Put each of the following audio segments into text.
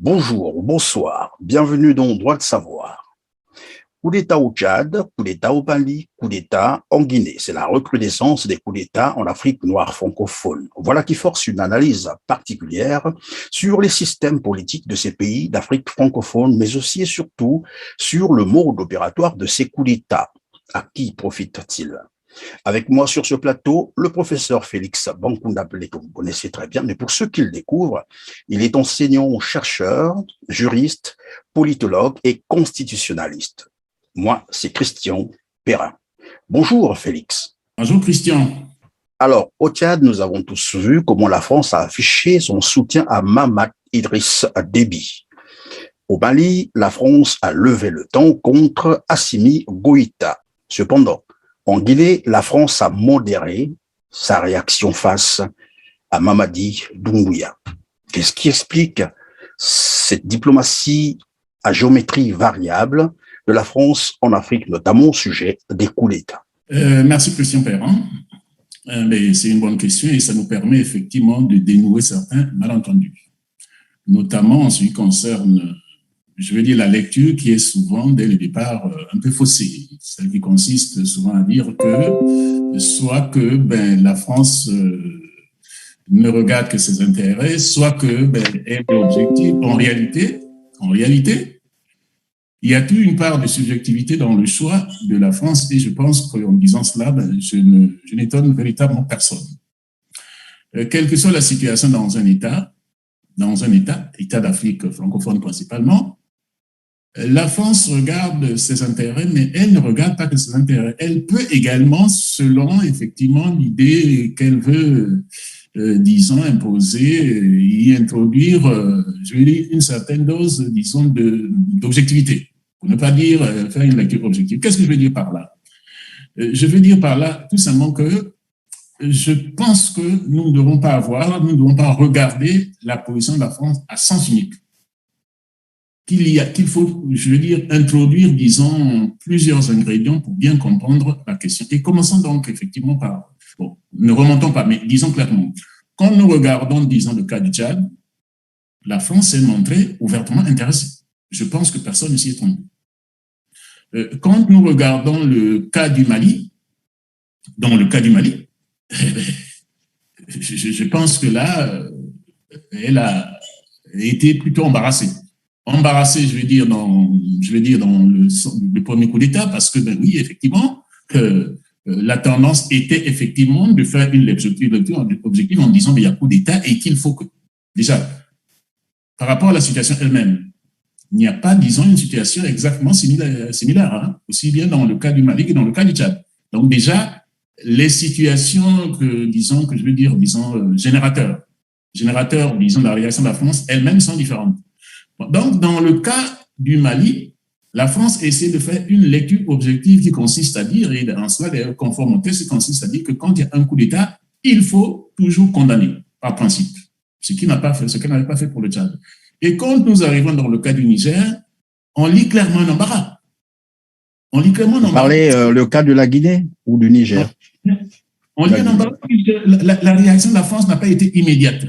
Bonjour, bonsoir, bienvenue dans Droit de savoir. Coup d'État au Tchad, coup d'État au Mali, coup d'État en Guinée. C'est la recrudescence des coups d'État en Afrique noire francophone. Voilà qui force une analyse particulière sur les systèmes politiques de ces pays d'Afrique francophone, mais aussi et surtout sur le mode opératoire de ces coups d'État. À qui profitent-ils? Avec moi sur ce plateau, le professeur Félix Bankunda-Pelé, que vous connaissez très bien, mais pour ceux qui le découvrent, il est enseignant-chercheur, juriste, politologue et constitutionnaliste. Moi, c'est Christian Perrin. Bonjour Félix. Bonjour Christian. Alors, au Tchad, nous avons tous vu comment la France a affiché son soutien à Mahamat Idriss Déby. Au Mali, la France a levé le ton contre Assimi Goïta. Cependant, en Guinée, la France a modéré sa réaction face à Mamadi Doumbouya. Qu'est-ce qui explique cette diplomatie à géométrie variable de la France en Afrique, notamment au sujet des coups d'État? Merci Christian Perrin. C'est une bonne question et ça nous permet effectivement de dénouer certains malentendus, notamment en ce qui concerne, je veux dire, la lecture qui est souvent, dès le départ, un peu faussée. Celle qui consiste souvent à dire que soit que la France ne regarde que ses intérêts, soit que elle est objective. En réalité, il y a toute une part de subjectivité dans le choix de la France et je pense qu'en disant cela, je n'étonne véritablement personne. Quelle que soit la situation dans un État d'Afrique francophone principalement, la France regarde ses intérêts, mais elle ne regarde pas que ses intérêts. Elle peut également, selon effectivement l'idée qu'elle veut, disons, imposer, y introduire, je veux dire, une certaine dose, disons, d'objectivité. Pour ne pas dire faire une lecture objective. Qu'est-ce que je veux dire par là? Je veux dire par là tout simplement que je pense que nous ne devons pas regarder la position de la France à sens unique. Qu'il faut, je veux dire, introduire, disons, plusieurs ingrédients pour bien comprendre la question. Et commençons donc effectivement par, ne remontons pas, mais disons clairement, quand nous regardons, disons, le cas du Tchad, la France s'est montrée ouvertement intéressée. Je pense que personne ne s'y est trompé. Quand nous regardons le cas du Mali, je pense que là, elle a été plutôt embarrassée. Embarrassée, je veux dire, dans le premier coup d'État, parce que, oui, effectivement, la tendance était effectivement de faire une lecture objective en disant, il y a coup d'État et qu'il faut que, déjà, par rapport à la situation elle-même, il n'y a pas, disons, une situation exactement similaire, hein, aussi bien dans le cas du Mali que dans le cas du Tchad. Donc, déjà, les situations générateurs, disons, de la réaction de la France, elles-mêmes sont différentes. Donc, dans le cas du Mali, la France essaie de faire une lecture objective qui consiste à dire, et en cela, d'ailleurs, conforme au texte, consiste à dire que quand il y a un coup d'État, il faut toujours condamner, par principe, ce qu'elle n'avait pas fait pour le Tchad. Et quand nous arrivons dans le cas du Niger, on lit clairement un embarras. Vous parlez le cas de la Guinée ou du Niger? On lit un embarras puisque la réaction de la France n'a pas été immédiate.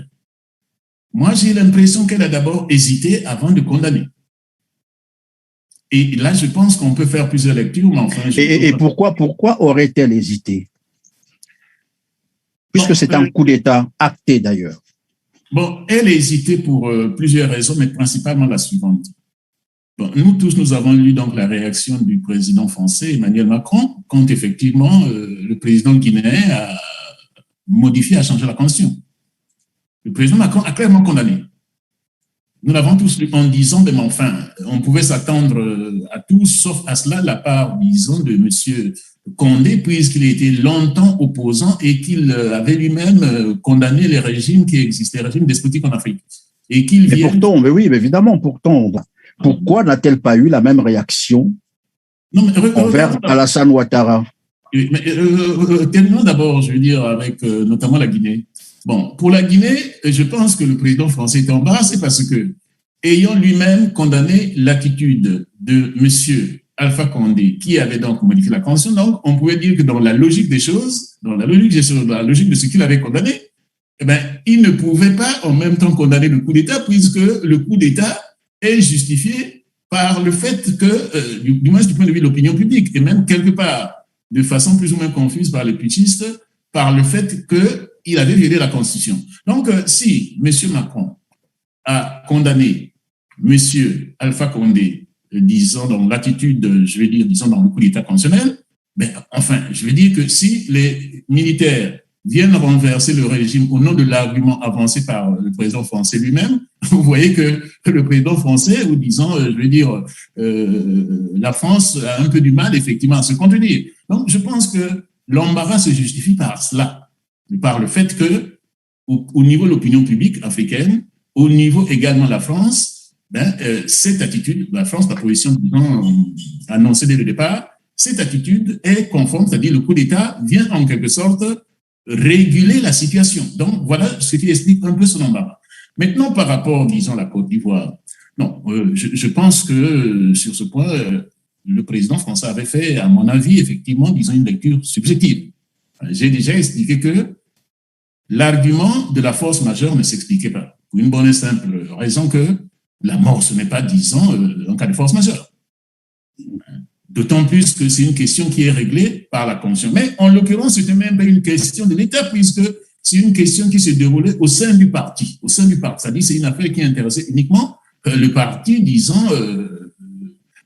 Moi, j'ai l'impression qu'elle a d'abord hésité avant de condamner. Et là, je pense qu'on peut faire plusieurs lectures, mais enfin... Et pourquoi aurait-elle hésité? Puisque c'est un coup d'État acté d'ailleurs. Bon, elle a hésité pour plusieurs raisons, mais principalement la suivante. Bon, nous tous, nous avons lu donc la réaction du président français Emmanuel Macron quand effectivement le président guinéen a modifié, a changé la constitution. Le président Macron a clairement condamné. Nous l'avons tous lu en disant, mais enfin, on pouvait s'attendre à tout, sauf à cela, de la part, disons, de M. Condé, puisqu'il était longtemps opposant et qu'il avait lui-même condamné les régimes qui existaient, les régimes despotiques en Afrique. Et qu'il vienne... pourtant, mais oui, mais évidemment, pourtant, pourquoi n'a-t-elle pas eu la même réaction envers Alassane Ouattara? Terminons d'abord, je veux dire, avec notamment la Guinée. Bon, pour la Guinée, je pense que le président français était embarrassé parce que, ayant lui-même condamné l'attitude de M. Alpha Condé, qui avait donc modifié la constitution, donc on pouvait dire que dans la logique des choses, dans la logique de ce qu'il avait condamné, il ne pouvait pas en même temps condamner le coup d'État, puisque le coup d'État est justifié par le fait que, du moins du point de vue de l'opinion publique, et même quelque part, de façon plus ou moins confuse par les putschistes, par le fait qu'il avait violé la Constitution. Donc, si M. Macron a condamné M. Alpha Condé, disons, dans l'attitude, je vais dire, disons, dans le coup d'État constitutionnel, ben, enfin, je veux dire que si les militaires viennent renverser le régime au nom de l'argument avancé par le président français lui-même, vous voyez que le président français, ou disons, je veux dire, la France a un peu du mal, effectivement, à se contenir. Donc, je pense que l'embarras se justifie par cela, par le fait que, au niveau de l'opinion publique africaine, au niveau également de la France, ben, cette attitude, la France, la position, disons, annoncée dès le départ, cette attitude est conforme, c'est-à-dire le coup d'État vient en quelque sorte réguler la situation. Donc, voilà ce qui explique un peu son embarras. Maintenant, par rapport, disons, à la Côte d'Ivoire, non, je pense que sur ce point, le président français avait fait, à mon avis, effectivement, disons, une lecture subjective. J'ai déjà expliqué que l'argument de la force majeure ne s'expliquait pas. Pour une bonne et simple raison que la mort, ce n'est pas, disons, un cas de force majeure. D'autant plus que c'est une question qui est réglée par la Constitution. Mais en l'occurrence, ce n'était même pas une question de l'État, puisque c'est une question qui se déroulait au sein du parti. Au sein du parti. C'est-à-dire que c'est une affaire qui intéressait uniquement le parti, disons,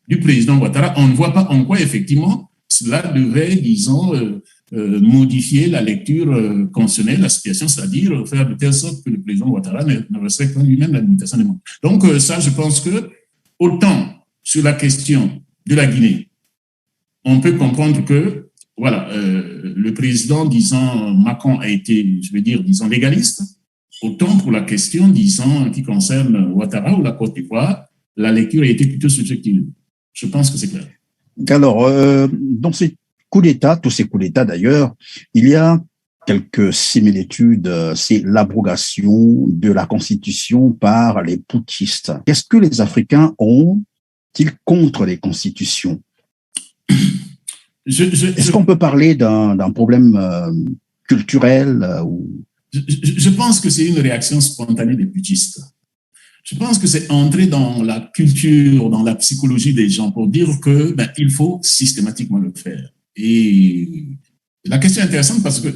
du président Ouattara. On ne voit pas en quoi, effectivement, cela devait, disons, modifier la lecture constitutionnelle, la situation, c'est-à-dire faire de telle sorte que le président Ouattara ne respecte pas lui-même la limitation des membres. Donc, ça, je pense que, autant sur la question de la Guinée, on peut comprendre que, voilà, le président, disons, Macron a été, je veux dire, disons, légaliste, autant pour la question, disons, qui concerne Ouattara ou la Côte d'Ivoire, la lecture a été plutôt subjective. Je pense que c'est clair. Alors, dans ces coups d'État, tous ces coups d'État d'ailleurs, il y a quelques similitudes, c'est l'abrogation de la Constitution par les putschistes. Qu'est-ce que les Africains ont-ils contre les constitutions? Est-ce qu'on peut parler d'un problème culturel je pense que c'est une réaction spontanée des putschistes. Je pense que c'est entrer dans la culture, dans la psychologie des gens pour dire que il faut systématiquement le faire. Et la question est intéressante parce que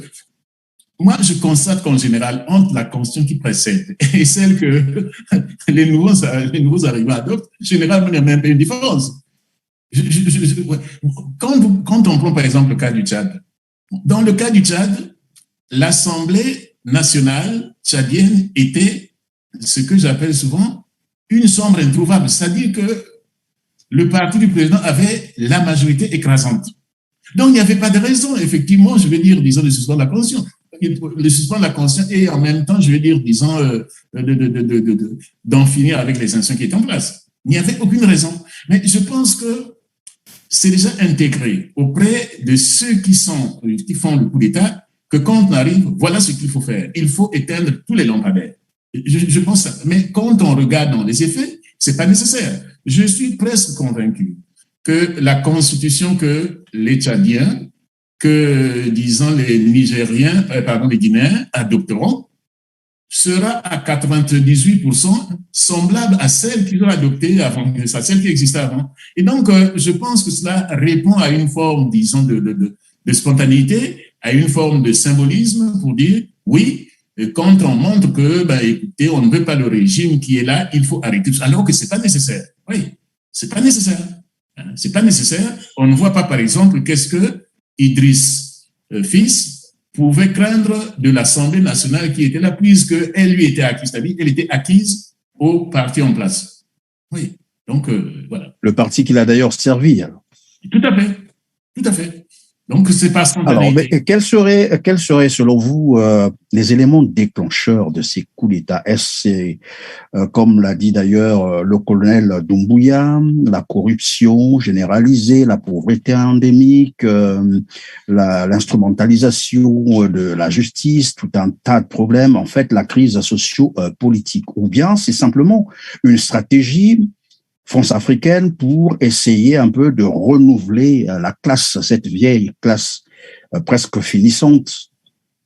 moi, je constate qu'en général, entre la constitution qui précède et celle que les nouveaux arrivants adoptent, généralement, il n'y a même pas une différence. Quand on prend par exemple le cas du Tchad, dans le cas du Tchad, l'Assemblée nationale tchadienne était ce que j'appelle souvent une sombre introuvable, c'est-à-dire que le parti du président avait la majorité écrasante. Donc il n'y avait pas de raison, effectivement, je vais dire, disons, de suspendre la Constitution. Le suspendre la Constitution et en même temps, je vais dire, disons, d'en finir avec les sanctions qui étaient en place. Il n'y avait aucune raison. Mais je pense que c'est déjà intégré auprès de ceux qui font le coup d'État que quand on arrive, voilà ce qu'il faut faire. Il faut éteindre tous les lampadaires. Je pense ça. Mais quand on regarde dans les effets, c'est pas nécessaire. Je suis presque convaincu que la constitution que les Tchadiens, que, disons, les Nigériens, les Guinéens adopteront, sera à 98% semblable à celle qu'ils ont adoptée avant, à celle qui existait avant. Et donc, je pense que cela répond à une forme, disons, de spontanéité, à une forme de symbolisme pour dire, oui, quand on montre que, écoutez, on ne veut pas le régime qui est là, il faut arrêter. Alors que c'est pas nécessaire. Oui, c'est pas nécessaire. C'est pas nécessaire. On ne voit pas, par exemple, qu'est-ce que Idriss, fils, pouvait craindre de l'Assemblée nationale qui était là, puisqu'elle lui était acquise, c'est-à-dire elle était acquise au parti en place. Oui, donc voilà. Le parti qui l'a d'ailleurs servi. Alors. Tout à fait, tout à fait. Donc c'est pas spontané. Alors, mais quels seraient selon vous les éléments déclencheurs de ces coups d'État? Est-ce comme l'a dit d'ailleurs le colonel Doumbouya, la corruption généralisée, la pauvreté endémique, l'instrumentalisation de la justice, tout un tas de problèmes, en fait, la crise socio-politique? Ou bien c'est simplement une stratégie France-africaine pour essayer un peu de renouveler la classe, cette vieille classe presque finissante,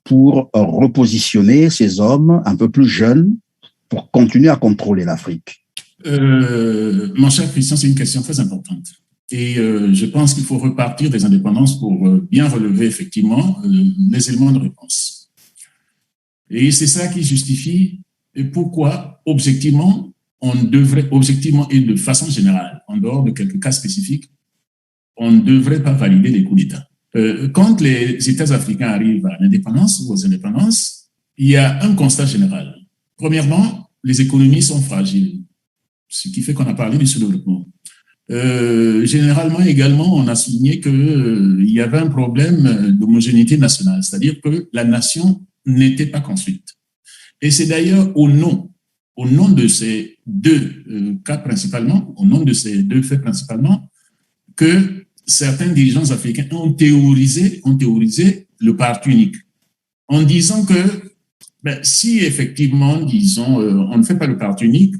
pour repositionner ces hommes un peu plus jeunes pour continuer à contrôler l'Afrique? Mon cher Christian, c'est une question très importante. Et je pense qu'il faut repartir des indépendances pour bien relever effectivement les éléments de réponse. Et c'est ça qui justifie pourquoi, objectivement, on devrait, objectivement et de façon générale, en dehors de quelques cas spécifiques, on ne devrait pas valider les coups d'État. Quand les États africains arrivent à l'indépendance ou aux indépendances, il y a un constat général. Premièrement, les économies sont fragiles, ce qui fait qu'on a parlé du sous-développement. Généralement également, on a souligné qu'il y avait un problème d'homogénéité nationale, c'est-à-dire que la nation n'était pas construite. Et c'est d'ailleurs au nom de ces deux cas principalement, au nom de ces deux faits principalement, que certains dirigeants africains ont théorisé le parti unique, en disant que si effectivement, disons, on ne fait pas le parti unique,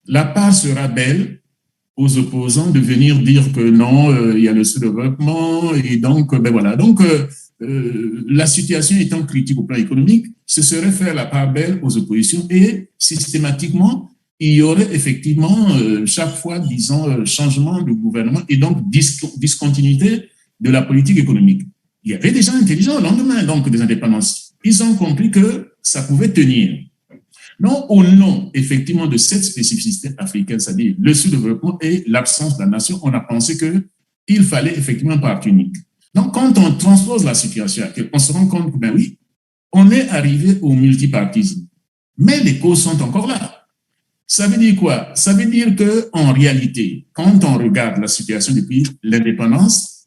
la part sera belle aux opposants de venir dire que non, il y a le sous-développement, et donc, voilà. Donc, la situation étant critique au plan économique, ce serait faire la part belle aux oppositions et systématiquement, il y aurait effectivement chaque fois, disons, changement de gouvernement et donc discontinuité de la politique économique. Il y avait des gens intelligents au lendemain donc des indépendances. Ils ont compris que ça pouvait tenir. Non, au nom effectivement de cette spécificité africaine, c'est-à-dire le sous-développement et l'absence de la nation, on a pensé qu'il fallait effectivement un parti unique. Donc, quand on transpose la situation, on se rend compte que, oui, on est arrivé au multipartisme, mais les causes sont encore là. Ça veut dire quoi? Ça veut dire qu'en réalité, quand on regarde la situation depuis l'indépendance,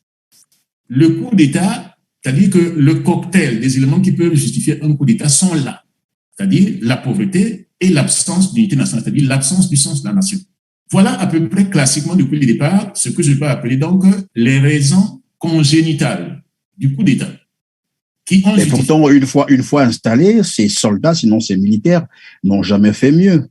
le coup d'État, c'est-à-dire que le cocktail des éléments qui peuvent justifier un coup d'État sont là, c'est-à-dire la pauvreté et l'absence d'unité nationale, c'est-à-dire l'absence du sens de la nation. Voilà à peu près classiquement depuis le départ ce que je peux appeler donc les raisons congénitales du coup d'État. Et pourtant, une fois installés, ces soldats, sinon ces militaires, n'ont jamais fait mieux.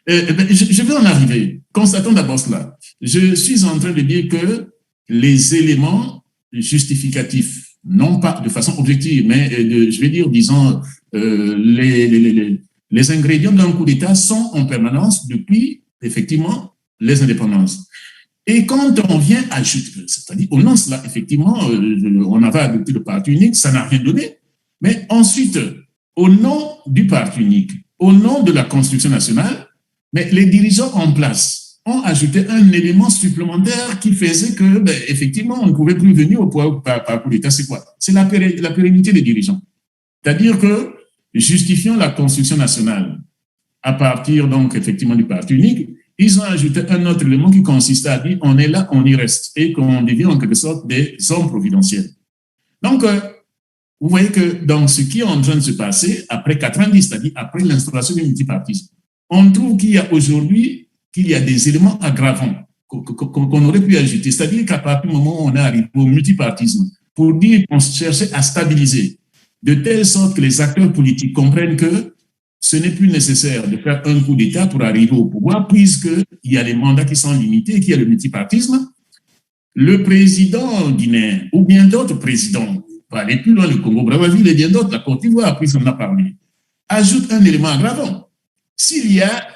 Je vais en arriver. Constatons d'abord cela. Je suis en train de dire que les éléments justificatifs, non pas de façon objective, mais je vais dire, disons, les ingrédients d'un coup d'État sont en permanence depuis, effectivement, les indépendances. Et quand on vient ajouter, c'est-à-dire, au nom de cela, effectivement, on avait adopté le parti unique, ça n'a rien donné. Mais ensuite, au nom du parti unique, au nom de la construction nationale, mais les dirigeants en place ont ajouté un élément supplémentaire qui faisait que, effectivement, on ne pouvait plus venir au pouvoir par coup d'État. C'est quoi? C'est la pérennité des dirigeants. C'est-à-dire que, justifiant la construction nationale à partir, donc, effectivement, du parti unique, ils ont ajouté un autre élément qui consistait à dire on est là, on y reste, et qu'on devient en quelque sorte des hommes providentiels. Donc, vous voyez que dans ce qui est en train de se passer, après 90, c'est-à-dire après l'instauration du multipartisme, on trouve qu'il y a aujourd'hui des éléments aggravants qu'on aurait pu ajouter. C'est-à-dire qu'à partir du moment où on est arrivé au multipartisme, pour dire qu'on cherchait à stabiliser, de telle sorte que les acteurs politiques comprennent que ce n'est plus nécessaire de faire un coup d'État pour arriver au pouvoir, puisqu'il y a les mandats qui sont limités, qu'il y a le multipartisme. Le président guinéen, ou bien d'autres présidents, pour aller plus loin, le Congo-Brazzaville et bien d'autres, la Côte d'Ivoire, puisqu'on en a parlé, ajoute un élément aggravant. S'il y a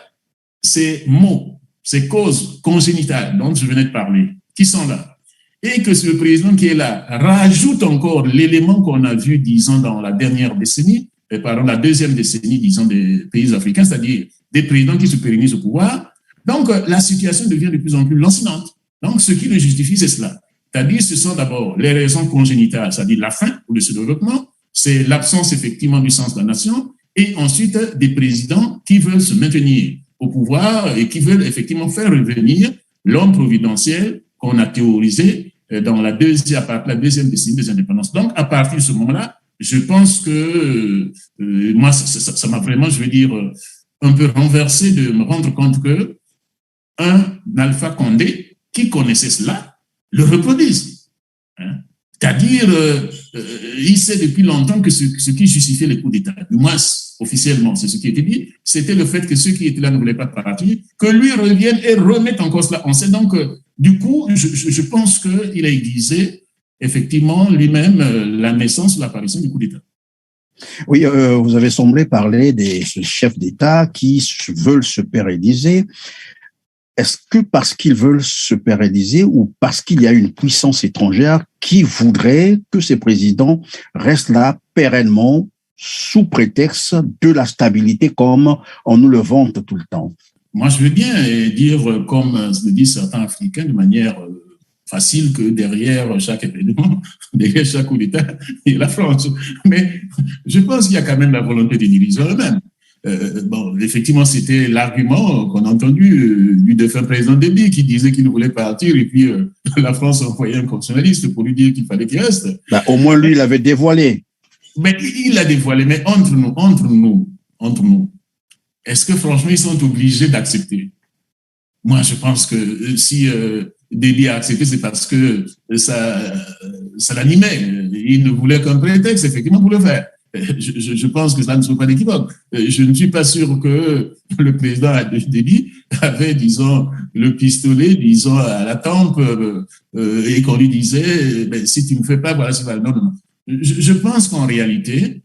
ces mots, ces causes congénitales dont je venais de parler, qui sont là, et que ce président qui est là rajoute encore l'élément qu'on a vu, disons, dans la dernière décennie, la deuxième décennie, disons, des pays africains, c'est-à-dire des présidents qui se pérennisent au pouvoir. Donc, la situation devient de plus en plus lancinante. Donc, ce qui le justifie, c'est cela. C'est-à-dire, ce sont d'abord les raisons congénitales, c'est-à-dire la faim ou le sous-développement, c'est l'absence effectivement du sens de la nation, et ensuite des présidents qui veulent se maintenir au pouvoir et qui veulent effectivement faire revenir l'homme providentiel qu'on a théorisé dans la deuxième décennie des indépendances. Donc, à partir de ce moment-là, je pense que moi, ça m'a vraiment, je veux dire, un peu renversé de me rendre compte que un Alpha Condé qui connaissait cela le reproduise. Hein? C'est-à-dire, il sait depuis longtemps que ce qui justifiait les coups d'État, du moins officiellement, c'est ce qui était dit, c'était le fait que ceux qui étaient là ne voulaient pas partir, que lui revienne et remette en cause cela. On sait donc, du coup, je pense qu'il a aiguisé effectivement lui-même la naissance ou l'apparition du coup d'État. Oui, vous avez semblé parler des chefs d'État qui veulent se pérenniser. Est-ce que parce qu'ils veulent se pérenniser ou parce qu'il y a une puissance étrangère qui voudrait que ces présidents restent là pérennement sous prétexte de la stabilité comme on nous le vante tout le temps? Moi, je veux bien dire, comme le disent certains Africains, de manière facile, que derrière chaque événement, derrière chaque coup d'État, il y a la France. Mais je pense qu'il y a quand même la volonté des dirigeants eux-mêmes. Bon, effectivement, c'était l'argument qu'on a entendu du défunt président Déby qui disait qu'il voulait partir et puis la France envoyait un constitutionnaliste pour lui dire qu'il fallait qu'il reste. Ben, au moins, lui, il avait dévoilé. Mais il l'a dévoilé, mais entre nous, est-ce que franchement, ils sont obligés d'accepter? Moi, je pense que si Déby a accepté, c'est parce que ça l'animait. Il ne voulait qu'un prétexte, effectivement, pour le faire. Je pense que cela ne soit pas d'équivoque. Je ne suis pas sûr que le président Déby avait, disons, le pistolet, disons, à la tempe et qu'on lui disait, ben, si tu ne fais pas, voilà, c'est pas. Non, non, non. Je pense qu'en réalité,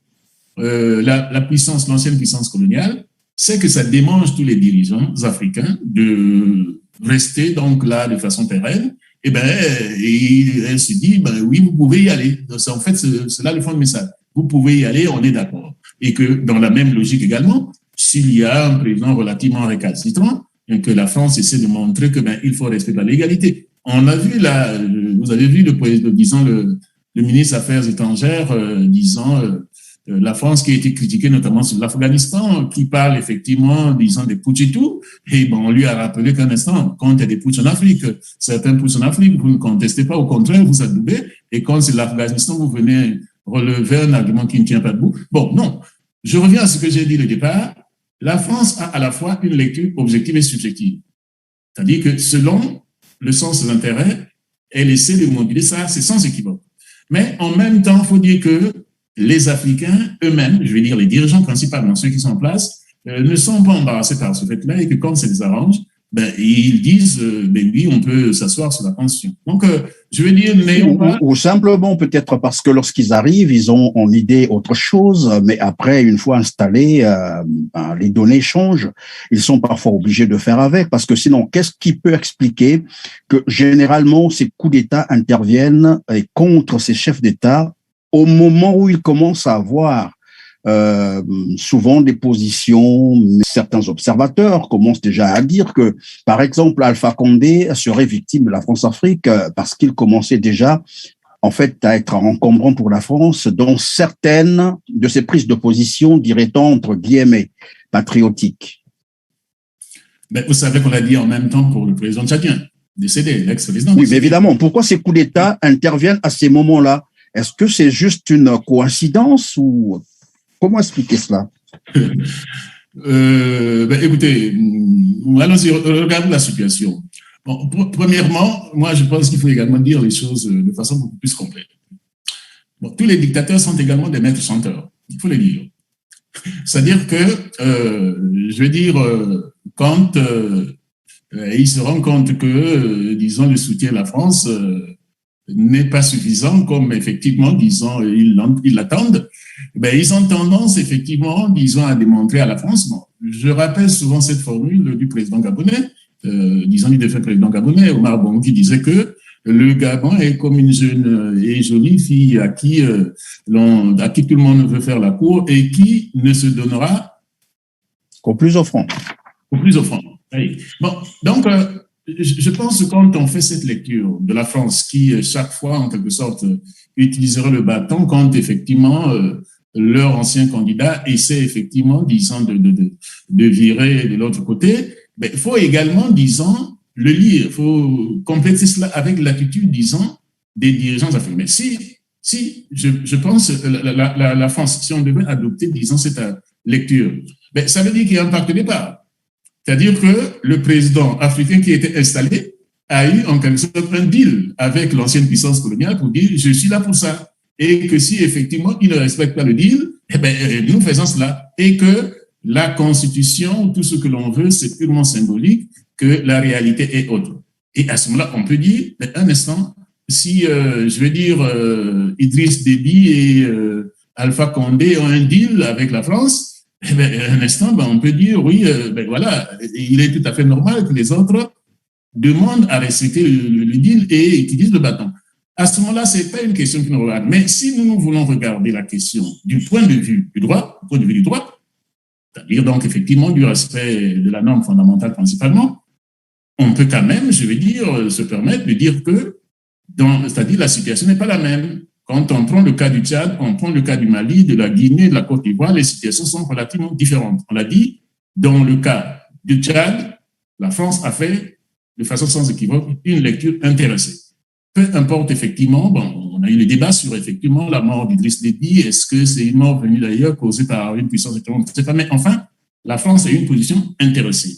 la puissance, l'ancienne puissance coloniale, c'est que ça démange tous les dirigeants africains de rester donc là de façon pérenne. Et ben, elle se dit, ben oui, vous pouvez y aller. Donc, en fait, c'est là le fond du message. Vous pouvez y aller, on est d'accord. Et que dans la même logique également, s'il y a un président relativement récalcitrant, et que la France essaie de montrer que ben il faut respecter la légalité. On a vu là, vous avez vu disons le ministre des Affaires étrangères disant la France qui a été critiquée notamment sur l'Afghanistan, qui parle effectivement, disons, des putsch et tout. Et bon, on lui a rappelé qu'un instant, quand il y a des putsch en Afrique, certains putsch en Afrique, vous ne contestez pas, au contraire, vous adoubez. Et quand c'est l'Afghanistan, vous venez relever un argument qui ne tient pas debout. Bon, non. Je reviens à ce que j'ai dit au départ. La France a à la fois une lecture objective et subjective. C'est-à-dire que selon le sens de l'intérêt, elle essaie de moduler ça, c'est sans équivoque. Mais en même temps, il faut dire que les Africains eux-mêmes, je vais dire les dirigeants principalement, ceux qui sont en place, ne sont pas embarrassés par ce fait-là et que quand ça les arrange, ben, ils disent, ben oui, on peut s'asseoir sur la Constitution. Donc, je veux dire, n'ayons pas... Ou simplement peut-être parce que lorsqu'ils arrivent, ils ont en idée autre chose, mais après, une fois installés, les données changent. Ils sont parfois obligés de faire avec, parce que sinon, qu'est-ce qui peut expliquer que généralement ces coups d'État interviennent contre ces chefs d'État au moment où ils commencent à avoir souvent des positions, certains observateurs commencent déjà à dire que, par exemple, Alpha Condé serait victime de la France-Afrique parce qu'il commençait déjà, en fait, à être encombrant pour la France dans certaines de ses prises de position, dirait-on, entre guillemets, patriotiques. Mais vous savez qu'on l'a dit en même temps pour le président tchadien, décédé, l'ex-président. Oui, mais évidemment, pourquoi ces coups d'État interviennent à ces moments-là? Est-ce que c'est juste une coïncidence ou... Comment expliquer cela? Écoutez, allons-y, regardons la situation. Bon, premièrement, moi, je pense qu'il faut également dire les choses de façon beaucoup plus complète. Bon, tous les dictateurs sont également des maîtres chanteurs, il faut le dire. C'est-à-dire que, je veux dire, quand ils se rendent compte que, disons, le soutien de la France n'est pas suffisant, comme effectivement, disons, ils l'attendent, ben, ils ont tendance, effectivement, disons, à démontrer à la France. Bon, je rappelle souvent cette formule du président gabonais, disons, du défunt président gabonais, Omar Bongo, qui disait que le Gabon est comme une jeune et jolie fille à qui tout le monde veut faire la cour et qui ne se donnera qu'au plus offrant. Au plus offrant. Oui. Bon, donc, je pense que quand on fait cette lecture de la France qui, chaque fois, en quelque sorte, utilisera le bâton quand, effectivement, leur ancien candidat essaie, effectivement, disons, de virer de l'autre côté, ben, il faut également, disons, le lire. Il faut compléter cela avec l'attitude, disons, des dirigeants africains. Mais si je pense, la France, si on devait adopter, disons, cette lecture, ben, ça veut dire qu'il y a un pacte de départ. C'est-à-dire que le président africain qui était installé a eu en quelque sorte un deal avec l'ancienne puissance coloniale pour dire je suis là pour ça. Et que si effectivement il ne respecte pas le deal, eh bien, nous faisons cela. Et que la Constitution, tout ce que l'on veut, c'est purement symbolique, que la réalité est autre. Et à ce moment-là, on peut dire, un instant, si, je veux dire, Idriss Déby et Alpha Condé a un deal avec la France, eh bien, un instant, on peut dire, oui, ben voilà, il est tout à fait normal que les autres demandent à respecter le deal et utilisent le bâton. À ce moment-là, ce n'est pas une question qui nous regarde. Mais si nous voulons regarder la question du point de vue du droit, c'est-à-dire donc effectivement du respect de la norme fondamentale principalement, on peut quand même, je veux dire, se permettre de dire que, c'est-à-dire la situation n'est pas la même. Quand on prend le cas du Tchad, on prend le cas du Mali, de la Guinée, de la Côte d'Ivoire, les situations sont relativement différentes. On l'a dit, dans le cas du Tchad, la France a fait, de façon sans équivoque, une lecture intéressée. Peu importe effectivement, on a eu le débat sur effectivement la mort d'Idriss Déby. Est-ce que c'est une mort venue d'ailleurs causée par une puissance étrangère? Je ne sais pas, mais enfin, la France a eu une position intéressée.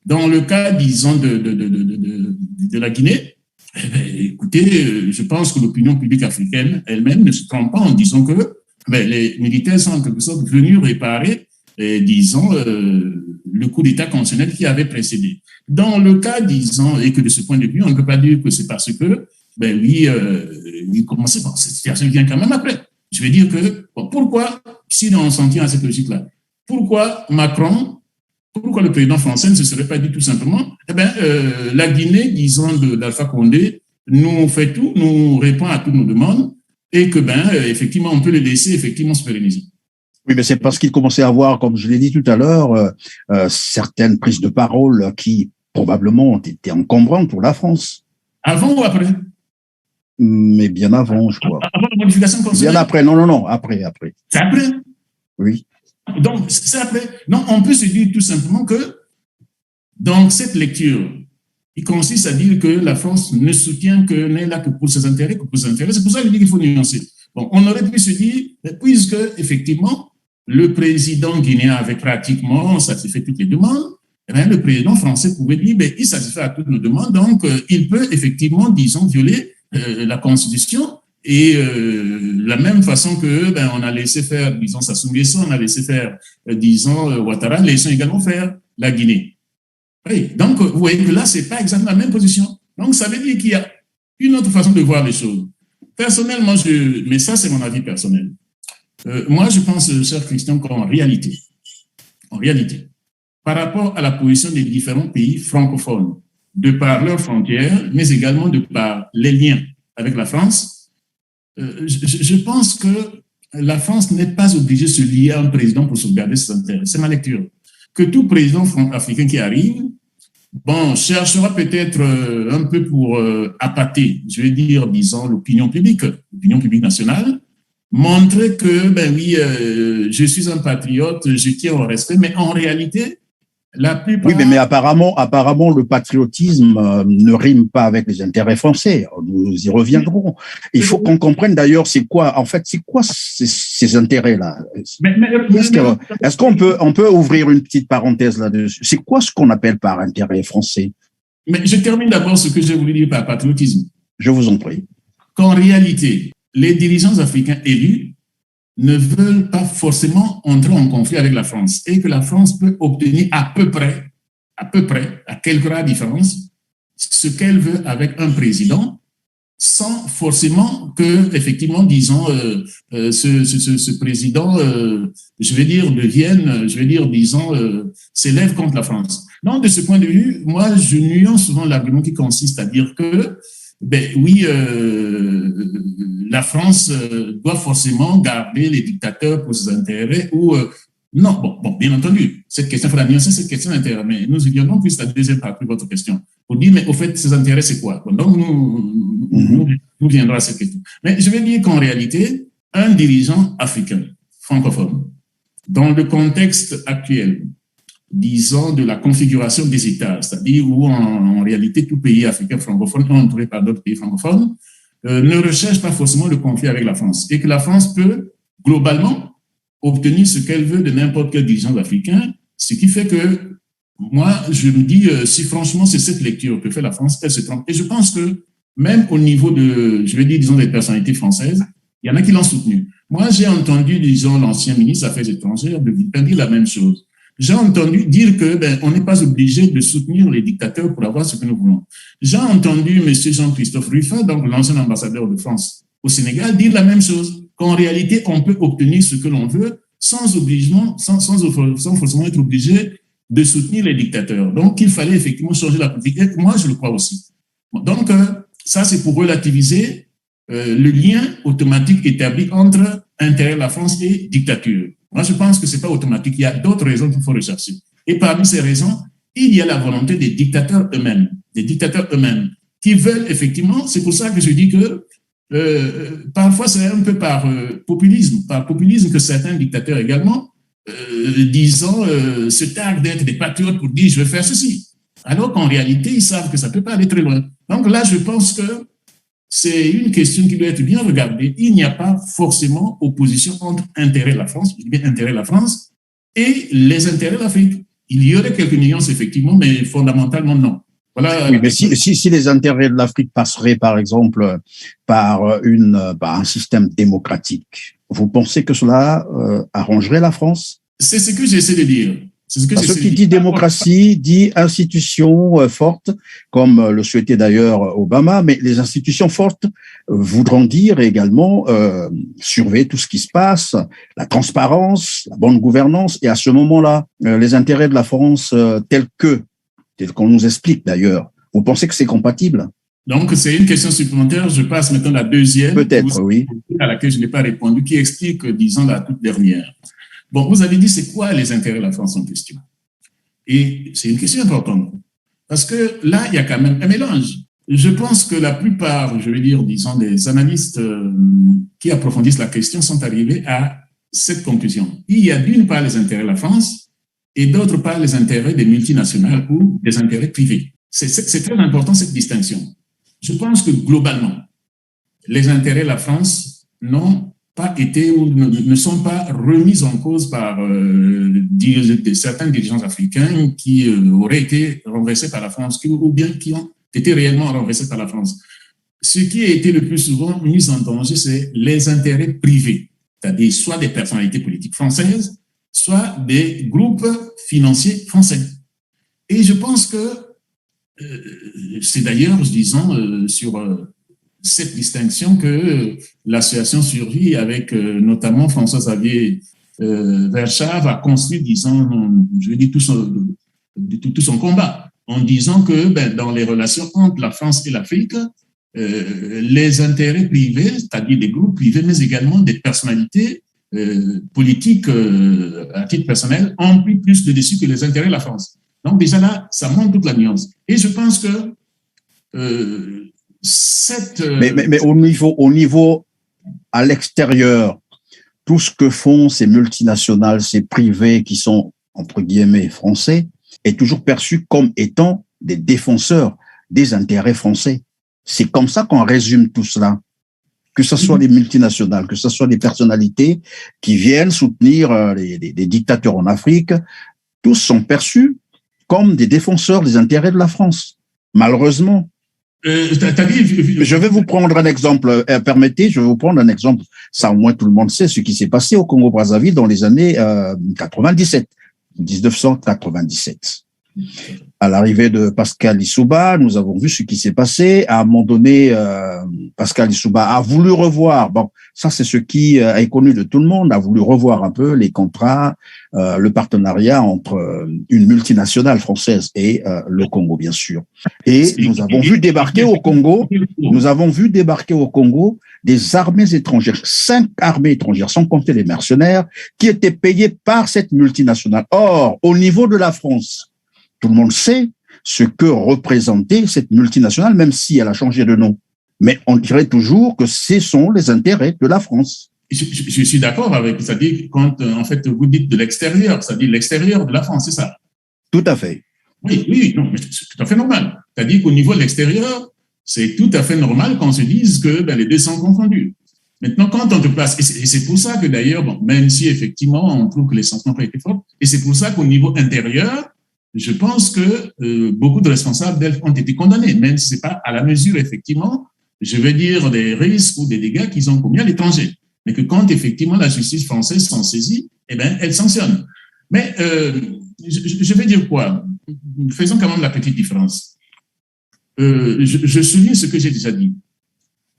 Dans le cas, disons, de la Guinée, eh bien, écoutez, je pense que l'opinion publique africaine elle-même ne se trompe pas en disant que les militaires sont en quelque sorte venus réparer, disons, le coup d'État constitutionnel qui avait précédé. Dans le cas, disons, et que de ce point de vue, on ne peut pas dire que c'est parce que, il commençait, cette situation vient quand même après. Je vais dire que, pourquoi, si on s'en tient à cette logique-là, pourquoi le président français ne se serait pas dit tout simplement, la Guinée, disons, d'Alpha Condé, nous fait tout, nous répond à toutes nos demandes, et que, effectivement, on peut le laisser effectivement se pérenniser. Oui, mais c'est parce qu'il commençait à avoir, comme je l'ai dit tout à l'heure, certaines prises de parole qui, probablement, ont été encombrantes pour la France. Avant ou après? Mais bien avant, je crois. Avant la modification constitutionnelle? Bien après, non, après. C'est après? Oui. Donc, c'est après. Non, on peut se dire tout simplement que, dans cette lecture, il consiste à dire que la France ne soutient que n'est là que pour ses intérêts, C'est pour ça que je dis qu'il faut nuancer. Bon, on aurait pu se dire, puisque, effectivement, le président guinéen avait pratiquement satisfait toutes les demandes, le président français pouvait dire, il satisfait à toutes nos demandes, donc il peut effectivement, disons, violer la Constitution. Et la même façon que on a laissé faire, disons, Sassou Nguesso, on a laissé faire, disons, Ouattara, laissons également faire la Guinée. Oui, donc vous voyez que là, c'est pas exactement la même position. Donc ça veut dire qu'il y a une autre façon de voir les choses. Personnellement, mais ça c'est mon avis personnel. Moi, je pense, cher Christian, qu'en réalité, par rapport à la position des différents pays francophones, de par leurs frontières, mais également de par les liens avec la France, je pense que la France n'est pas obligée de se lier à un président pour sauvegarder ses intérêts. C'est ma lecture. Que tout président africain qui arrive, cherchera peut-être un peu pour appâter, je vais dire, disons, l'opinion publique nationale, montrer que, je suis un patriote, je tiens au respect, mais en réalité, la plupart... Oui, mais apparemment, le patriotisme ne rime pas avec les intérêts français. Nous y reviendrons. Il faut qu'on comprenne d'ailleurs c'est quoi ces intérêts-là. Est-ce qu'on peut ouvrir une petite parenthèse là-dessus? C'est quoi ce qu'on appelle par intérêt français? Mais je termine d'abord ce que j'ai voulu dire par patriotisme. Je vous en prie. Qu'en réalité, les dirigeants africains élus ne veulent pas forcément entrer en conflit avec la France et que la France peut obtenir à peu près, à quelques rares différences, ce qu'elle veut avec un président sans forcément que, effectivement, disons, ce président, s'élève contre la France. Donc, de ce point de vue, moi, je nuance souvent l'argument qui consiste à dire que la France doit forcément garder les dictateurs pour ses intérêts ou non, bien entendu, cette question, il faut la nuancer, cette question d'intérêt, mais nous y viendrons plus la deuxième partie de votre question, pour dire, mais au fait, ses intérêts, c'est quoi? Donc, nous viendrons à cette question. Mais je vais dire qu'en réalité, un dirigeant africain, francophone, dans le contexte actuel, disons, de la configuration des États, c'est-à-dire où en réalité tout pays africain francophone est entouré par d'autres pays francophones, ne recherche pas forcément le conflit avec la France et que la France peut globalement obtenir ce qu'elle veut de n'importe quel dirigeant africain, ce qui fait que moi, je me dis, si franchement c'est cette lecture que fait la France, elle se trompe. Et je pense que même au niveau des personnalités françaises, il y en a qui l'ont soutenu. Moi, j'ai entendu, disons, l'ancien ministre des Affaires étrangères de Villepin dire la même chose. J'ai entendu dire que on n'est pas obligé de soutenir les dictateurs pour avoir ce que nous voulons. J'ai entendu M. Jean-Christophe Rufin, donc l'ancien ambassadeur de France au Sénégal, dire la même chose. qu'en réalité, on peut obtenir ce que l'on veut sans forcément être obligé de soutenir les dictateurs. Donc, il fallait effectivement changer la politique. Et moi, je le crois aussi. Donc, ça, c'est pour relativiser le lien automatique établi entre intérêt de la France et dictature. Moi, je pense que ce n'est pas automatique. Il y a d'autres raisons qu'il faut rechercher. Et parmi ces raisons, il y a la volonté des dictateurs eux-mêmes, qui veulent effectivement, c'est pour ça que je dis que parfois c'est un peu par populisme que certains dictateurs également, disons, se targuent d'être des patriotes pour dire je vais faire ceci. Alors qu'en réalité, ils savent que ça ne peut pas aller très loin. Donc là, je pense que c'est une question qui doit être bien regardée. Il n'y a pas forcément opposition entre intérêt de la France, je dis bien intérêt de la France, et les intérêts de l'Afrique. Il y aurait quelques nuances, effectivement, mais fondamentalement, non. Voilà. Oui, mais si les intérêts de l'Afrique passeraient, par exemple, par un système démocratique, vous pensez que cela arrangerait la France? C'est ce que j'essaie de dire. Parce que qui dit démocratie dit institutions fortes, comme le souhaitait d'ailleurs Obama, mais les institutions fortes voudront dire également surveiller tout ce qui se passe, la transparence, la bonne gouvernance, et à ce moment-là, les intérêts de la France tels qu'on nous explique d'ailleurs, vous pensez que c'est compatible? Donc, c'est une question supplémentaire. Je passe maintenant à la deuxième. Peut-être, oui. À laquelle je n'ai pas répondu, qui explique, disons, la toute dernière. Bon, vous avez dit, c'est quoi les intérêts de la France en question? Et c'est une question importante. Parce que là, il y a quand même un mélange. Je pense que la plupart, je vais dire, disons, des analystes qui approfondissent la question sont arrivés à cette conclusion. Il y a d'une part les intérêts de la France et d'autre part les intérêts des multinationales ou des intérêts privés. C'est très important cette distinction. Je pense que globalement, les intérêts de la France n'ont pas été ou ne sont pas remis en cause par certains dirigeants africains qui auraient été renversés par la France ou bien qui ont été réellement renversés par la France. Ce qui a été le plus souvent mis en danger, c'est les intérêts privés, c'est-à-dire soit des personnalités politiques françaises, soit des groupes financiers français. Et je pense que c'est d'ailleurs, disons, sur cette distinction que l'association survit avec notamment François-Xavier Verschav a construit, disons, je vais dire tout son combat, en disant que dans les relations entre la France et l'Afrique, les intérêts privés, c'est-à-dire des groupes privés, mais également des personnalités politiques à titre personnel, ont pris plus de dessus que les intérêts de la France. Donc déjà là, ça montre toute la nuance. Et je pense que Mais au niveau à l'extérieur, tout ce que font ces multinationales, ces privés qui sont, entre guillemets, français, est toujours perçu comme étant des défenseurs des intérêts français. C'est comme ça qu'on résume tout cela. Que ce soit des multinationales, que ce soit des personnalités qui viennent soutenir des dictateurs en Afrique, tous sont perçus comme des défenseurs des intérêts de la France. Malheureusement. Je vais vous prendre un exemple. Permettez, je vais vous prendre un exemple. Ça, au moins, tout le monde sait ce qui s'est passé au Congo-Brazzaville dans les années 1997. À l'arrivée de Pascal Lissouba, nous avons vu ce qui s'est passé. À un moment donné, Pascal Lissouba a voulu revoir. Bon, ça, c'est ce qui est connu de tout le monde. A voulu revoir un peu les contrats, le partenariat entre une multinationale française et le Congo, bien sûr. Et nous avons vu débarquer au Congo. Des armées étrangères, 5 armées étrangères, sans compter les mercenaires, qui étaient payées par cette multinationale. Or, au niveau de la France, tout le monde sait ce que représentait cette multinationale, même si elle a changé de nom. Mais on dirait toujours que ce sont les intérêts de la France. Je suis d'accord avec, c'est-à-dire quand en fait vous dites de l'extérieur, c'est-à-dire l'extérieur de la France, c'est ça? Tout à fait. Oui, non, mais c'est tout à fait normal. C'est-à-dire qu'au niveau de l'extérieur, c'est tout à fait normal qu'on se dise que les deux sont confondus. Maintenant, quand on te place, et c'est pour ça que d'ailleurs, même si effectivement on trouve que les sanctions n'ont pas été fortes, et c'est pour ça qu'au niveau intérieur, je pense que beaucoup de responsables d'ELF ont été condamnés, même si ce n'est pas à la mesure, effectivement, je vais dire, des risques ou des dégâts qu'ils ont commis à l'étranger. Mais que quand, effectivement, la justice française s'en saisit, elle sanctionne. Mais je vais dire quoi? Faisons quand même la petite différence. Je souligne ce que j'ai déjà dit.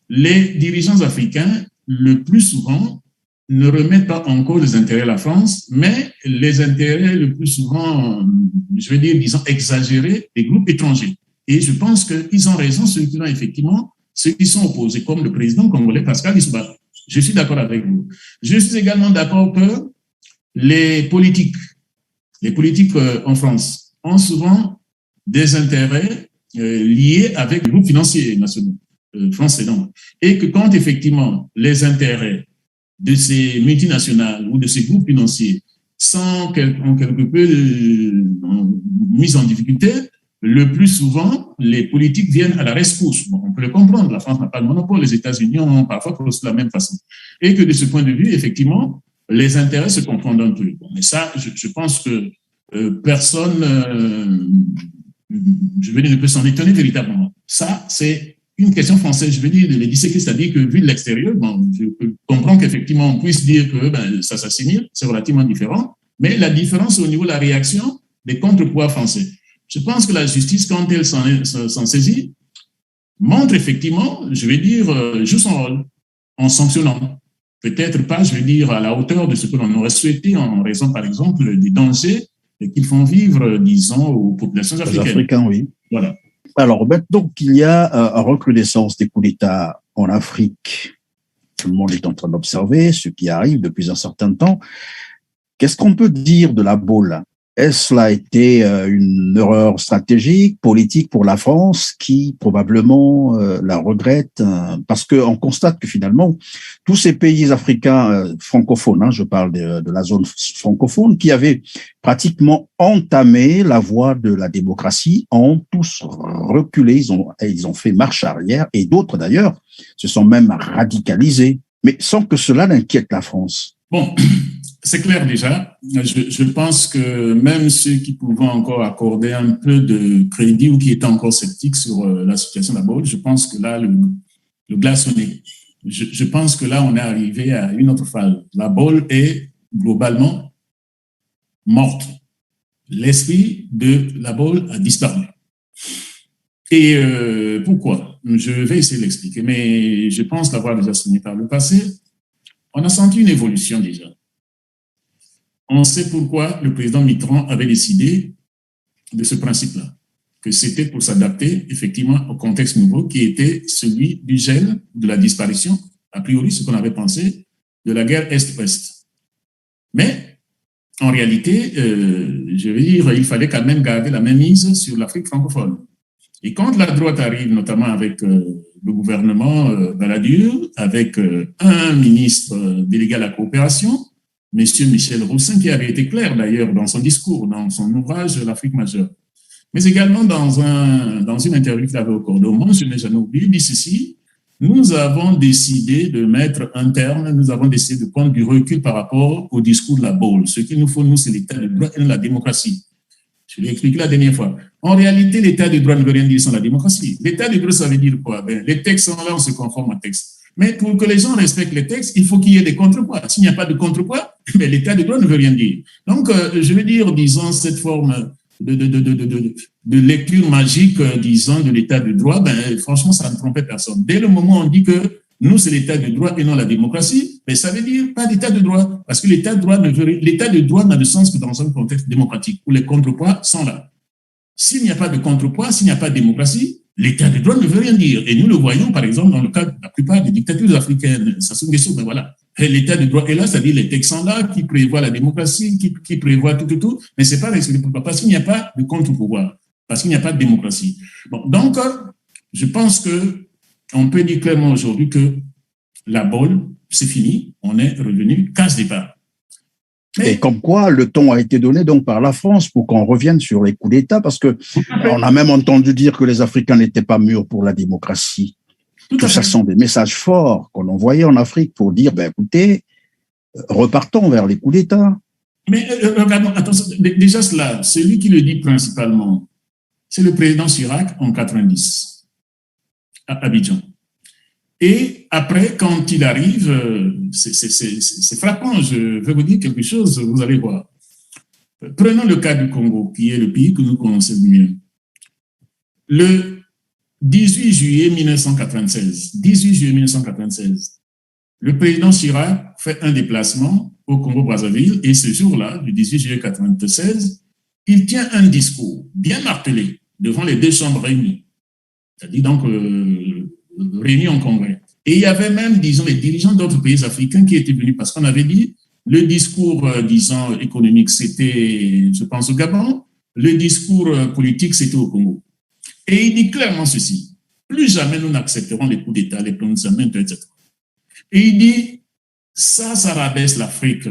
Les dirigeants africains le plus souvent, ne remettent pas en cause les intérêts de la France, mais les intérêts le plus souvent, je vais dire, disons, exagérés des groupes étrangers. Et je pense qu'ils ont raison, ceux qui ont effectivement, ceux qui sont opposés, comme le président congolais Pascal Lissouba. Je suis d'accord avec vous. Je suis également d'accord que les politiques en France ont souvent des intérêts liés avec les groupes financiers nationaux, français donc. Et que quand effectivement les intérêts de ces multinationales ou de ces groupes financiers sont quelque peu mis en difficulté, le plus souvent, les politiques viennent à la rescousse. Bon, on peut le comprendre, la France n'a pas de monopole, les États-Unis ont parfois procédé de la même façon. Et que de ce point de vue, effectivement, les intérêts se confondent un peu. Bon, mais ça, je pense que personne, je veux dire, ne peut s'en étonner véritablement. Ça, c'est une question française, je veux dire, de les disséquer, c'est-à-dire que vu de l'extérieur, bon, je comprends qu'effectivement, on puisse dire que ça s'assimile, c'est relativement différent, mais la différence au niveau de la réaction des contre-pouvoirs français. Je pense que la justice, quand elle s'en saisit, montre effectivement, je vais dire, joue son rôle en sanctionnant. Peut-être pas, je vais dire, à la hauteur de ce que l'on aurait souhaité en raison, par exemple, des dangers qu'ils font vivre, disons, aux populations africaines. Les Africains, oui. Voilà. Alors, maintenant qu'il y a une recrudescence des coups d'État en Afrique, tout le monde est en train d'observer ce qui arrive depuis un certain temps. Qu'est-ce qu'on peut dire de la boule? Est-ce cela a été une erreur stratégique, politique pour la France qui probablement la regrette parce qu'on constate que finalement, tous ces pays africains francophones, je parle de la zone francophone, qui avaient pratiquement entamé la voie de la démocratie, ont tous reculé, ils ont fait marche arrière et d'autres d'ailleurs se sont même radicalisés, mais sans que cela n'inquiète la France. Bon. C'est clair déjà. Je pense que même ceux qui pouvaient encore accorder un peu de crédit ou qui étaient encore sceptiques sur la situation de la boule, je pense que là, le glas sonné. Je pense que là, on est arrivé à une autre phase. La boule est globalement morte. L'esprit de la boule a disparu. Et pourquoi? Je vais essayer de l'expliquer, mais je pense l'avoir déjà signé par le passé. On a senti une évolution déjà. On sait pourquoi le président Mitterrand avait décidé de ce principe-là, que c'était pour s'adapter effectivement au contexte nouveau qui était celui du gel, de la disparition, a priori ce qu'on avait pensé, de la guerre Est-Ouest. Mais en réalité, je veux dire, il fallait quand même garder la même mise sur l'Afrique francophone. Et quand la droite arrive, notamment avec le gouvernement Balladur, avec un ministre délégué à la coopération, Monsieur Michel Roussin, qui avait été clair d'ailleurs dans son discours, dans son ouvrage L'Afrique majeure, mais également dans une interview qu'il avait au Cordoman, je n'ai jamais oublié, il dit ceci: nous avons décidé de mettre un terme, nous avons décidé de prendre du recul par rapport au discours de la boule. Ce qu'il nous faut, nous, c'est l'état de droit et la démocratie. Je l'ai expliqué la dernière fois. En réalité, l'état de droit ne veut rien dire sans la démocratie. L'état de droit, ça veut dire quoi? Les textes sont là, on se conforme aux textes. Mais pour que les gens respectent les textes, il faut qu'il y ait des contrepoids. S'il n'y a pas de contrepoids, l'état de droit ne veut rien dire. Donc, je veux dire, disons, cette forme de lecture magique, disons, de l'état de droit, franchement, ça ne trompait personne. Dès le moment où on dit que nous, c'est l'état de droit et non la démocratie, mais ça veut dire pas d'état de droit. Parce que l'état de droit n'a de sens que dans un contexte démocratique où les contrepoids sont là. S'il n'y a pas de contrepoids, s'il n'y a pas de démocratie, l'état de droit ne veut rien dire. Et nous le voyons, par exemple, dans le cas de la plupart des dictatures africaines. Ça, c'est une question, mais voilà. L'état de droit est là, c'est-à-dire les textes sont là, qui prévoient la démocratie, qui prévoient tout, mais c'est pas respecté parce qu'il n'y a pas de contre-pouvoir, parce qu'il n'y a pas de démocratie. Bon, donc, je pense que on peut dire clairement aujourd'hui que la boule, c'est fini, on est revenu casse départ. Et comme quoi, le ton a été donné donc par la France pour qu'on revienne sur les coups d'État, parce que on a même entendu dire que les Africains n'étaient pas mûrs pour la démocratie. Tout ça sont des messages forts qu'on envoyait en Afrique pour dire, écoutez, repartons vers les coups d'État. Mais regardons, attention, déjà cela, celui qui le dit principalement, c'est le président Chirac en 90, à Abidjan. Et après, quand il arrive, c'est frappant, je vais vous dire quelque chose, vous allez voir. Prenons le cas du Congo, qui est le pays que nous connaissons le mieux. Le 18 juillet 1996, le président Chirac fait un déplacement au Congo-Brazzaville et ce jour-là, le 18 juillet 1996, il tient un discours bien martelé devant les deux chambres réunies, c'est-à-dire donc réunis en congrès. Et il y avait même, disons, les dirigeants d'autres pays africains qui étaient venus parce qu'on avait dit le discours, disons, économique, c'était, je pense, au Gabon, le discours politique, c'était au Congo. Et il dit clairement ceci, plus jamais nous n'accepterons les coups d'État, les prononcements, etc. Et il dit, ça rabaisse l'Afrique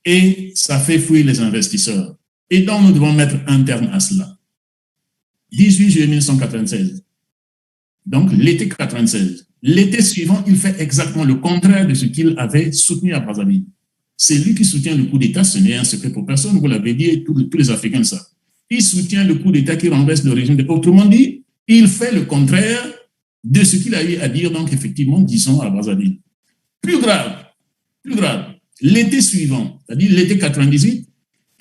et ça fait fuir les investisseurs. Et donc, nous devons mettre un terme à cela. 18 juillet 1996. Donc, l'été 96. L'été suivant, il fait exactement le contraire de ce qu'il avait soutenu à Brazzaville. C'est lui qui soutient le coup d'État, ce n'est un secret pour personne, vous l'avez dit, tous les Africains le savent. Il soutient le coup d'État qui renverse le régime. Autrement dit, il fait le contraire de ce qu'il a eu à dire, donc effectivement, disons, à Brazzaville. Plus grave, l'été suivant, c'est-à-dire l'été 98,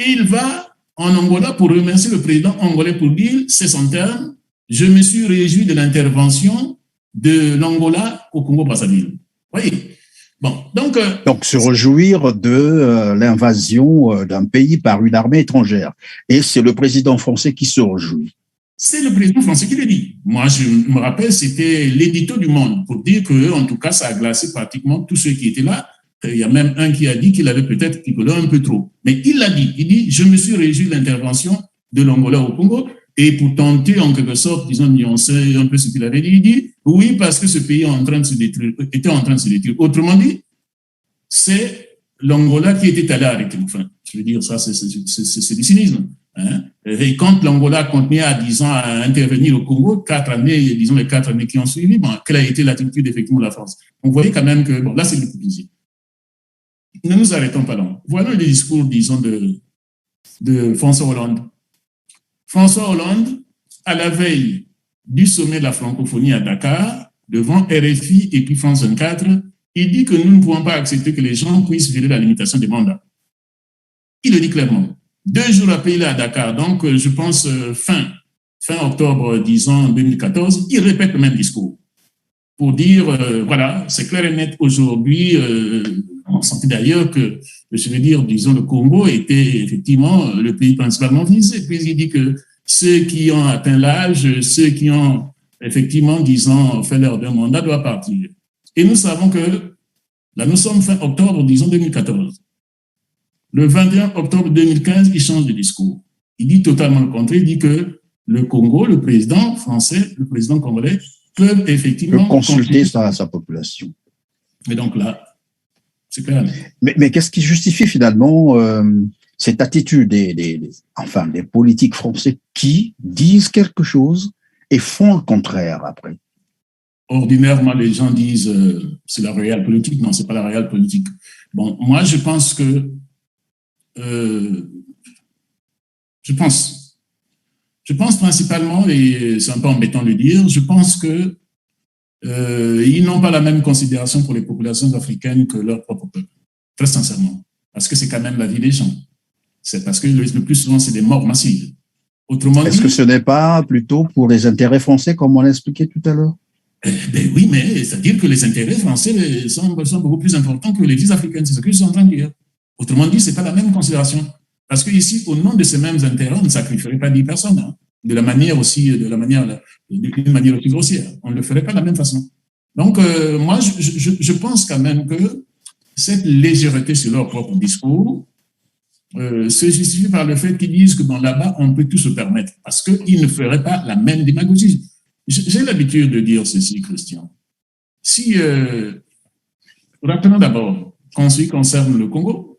il va en Angola pour remercier le président angolais pour dire, c'est son terme, je me suis réjoui de l'intervention de l'Angola au Congo-Brazzaville. Vous voyez? Bon, donc se réjouir de l'invasion d'un pays par une armée étrangère. Et c'est le président français qui se réjouit. C'est le président français qui le dit. Moi, je me rappelle, c'était l'édito du Monde pour dire que, en tout cas, ça a glacé pratiquement tous ceux qui étaient là. Il y a même un qui a dit qu'il avait peut-être picolé un peu trop. Mais il l'a dit. Il dit, je me suis réjoui de l'intervention de l'Angola au Congo. Et pour tenter, en quelque sorte, disons, nuancer un peu ce qu'il avait dit, il dit, oui, parce que ce pays était en train de se détruire. Autrement dit, c'est l'Angola qui était allé arrêter. Enfin, je veux dire, ça, c'est du cynisme. Hein? Et quand l'Angola continuait à, disons, à intervenir au Congo, 4 années, disons, les 4 années qui ont suivi, bon, quelle a été l'attitude, effectivement, de la France? On voyait quand même que, bon, là, c'est l'hypocrisie. Ne nous arrêtons pas là. Voilà le discours, disons, de François Hollande. François Hollande, à la veille du sommet de la francophonie à Dakar, devant RFI et puis France 24, il dit que nous ne pouvons pas accepter que les gens puissent violer la limitation des mandats. Il le dit clairement. 2 jours après, il est à Dakar, donc je pense fin octobre, disons, 2014, il répète le même discours pour dire, voilà, c'est clair et net aujourd'hui, on sentait d'ailleurs que, je veux dire, disons, le Congo était effectivement le pays principalement visé. Puis il dit que ceux qui ont atteint l'âge, ceux qui ont effectivement, disons, fait leur mandat doivent partir. Et nous savons que, là, nous sommes fin octobre, disons, 2014. Le 21 octobre 2015, il change de discours. Il dit totalement le contraire. Il dit que le Congo, le président français, le président congolais, peuvent effectivement consulter sa population. Et donc là, c'est clair. Mais qu'est-ce qui justifie finalement cette attitude des politiques français qui disent quelque chose et font le contraire après? Ordinairement, les gens disent c'est la réelle politique. Non, c'est pas la réelle politique. Bon, moi, je pense que je pense principalement, et c'est un peu embêtant de le dire, je pense que ils n'ont pas la même considération pour les populations africaines que leur propre peuple, très sincèrement, parce que c'est quand même la vie des gens. C'est parce que le plus souvent, c'est des morts massives. Autrement Est-ce que ce n'est pas plutôt pour les intérêts français, comme on l'a expliqué tout à l'heure? Ben oui, mais c'est-à-dire que les intérêts français sont beaucoup plus importants que les vies africaines. C'est ce que je suis en train de dire. Autrement dit, ce n'est pas la même considération. Parce que ici, au nom de ces mêmes intérêts, on ne sacrifierait pas 10 personnes, hein, d'une manière aussi grossière. On ne le ferait pas de la même façon. Donc, moi, je pense quand même que cette légèreté sur leur propre discours se justifie par le fait qu'ils disent que là-bas, on peut tout se permettre, parce qu'ils ne feraient pas la même démagogie. J'ai l'habitude de dire ceci, Christian. Si, rappelons d'abord, en ce qui concerne le Congo,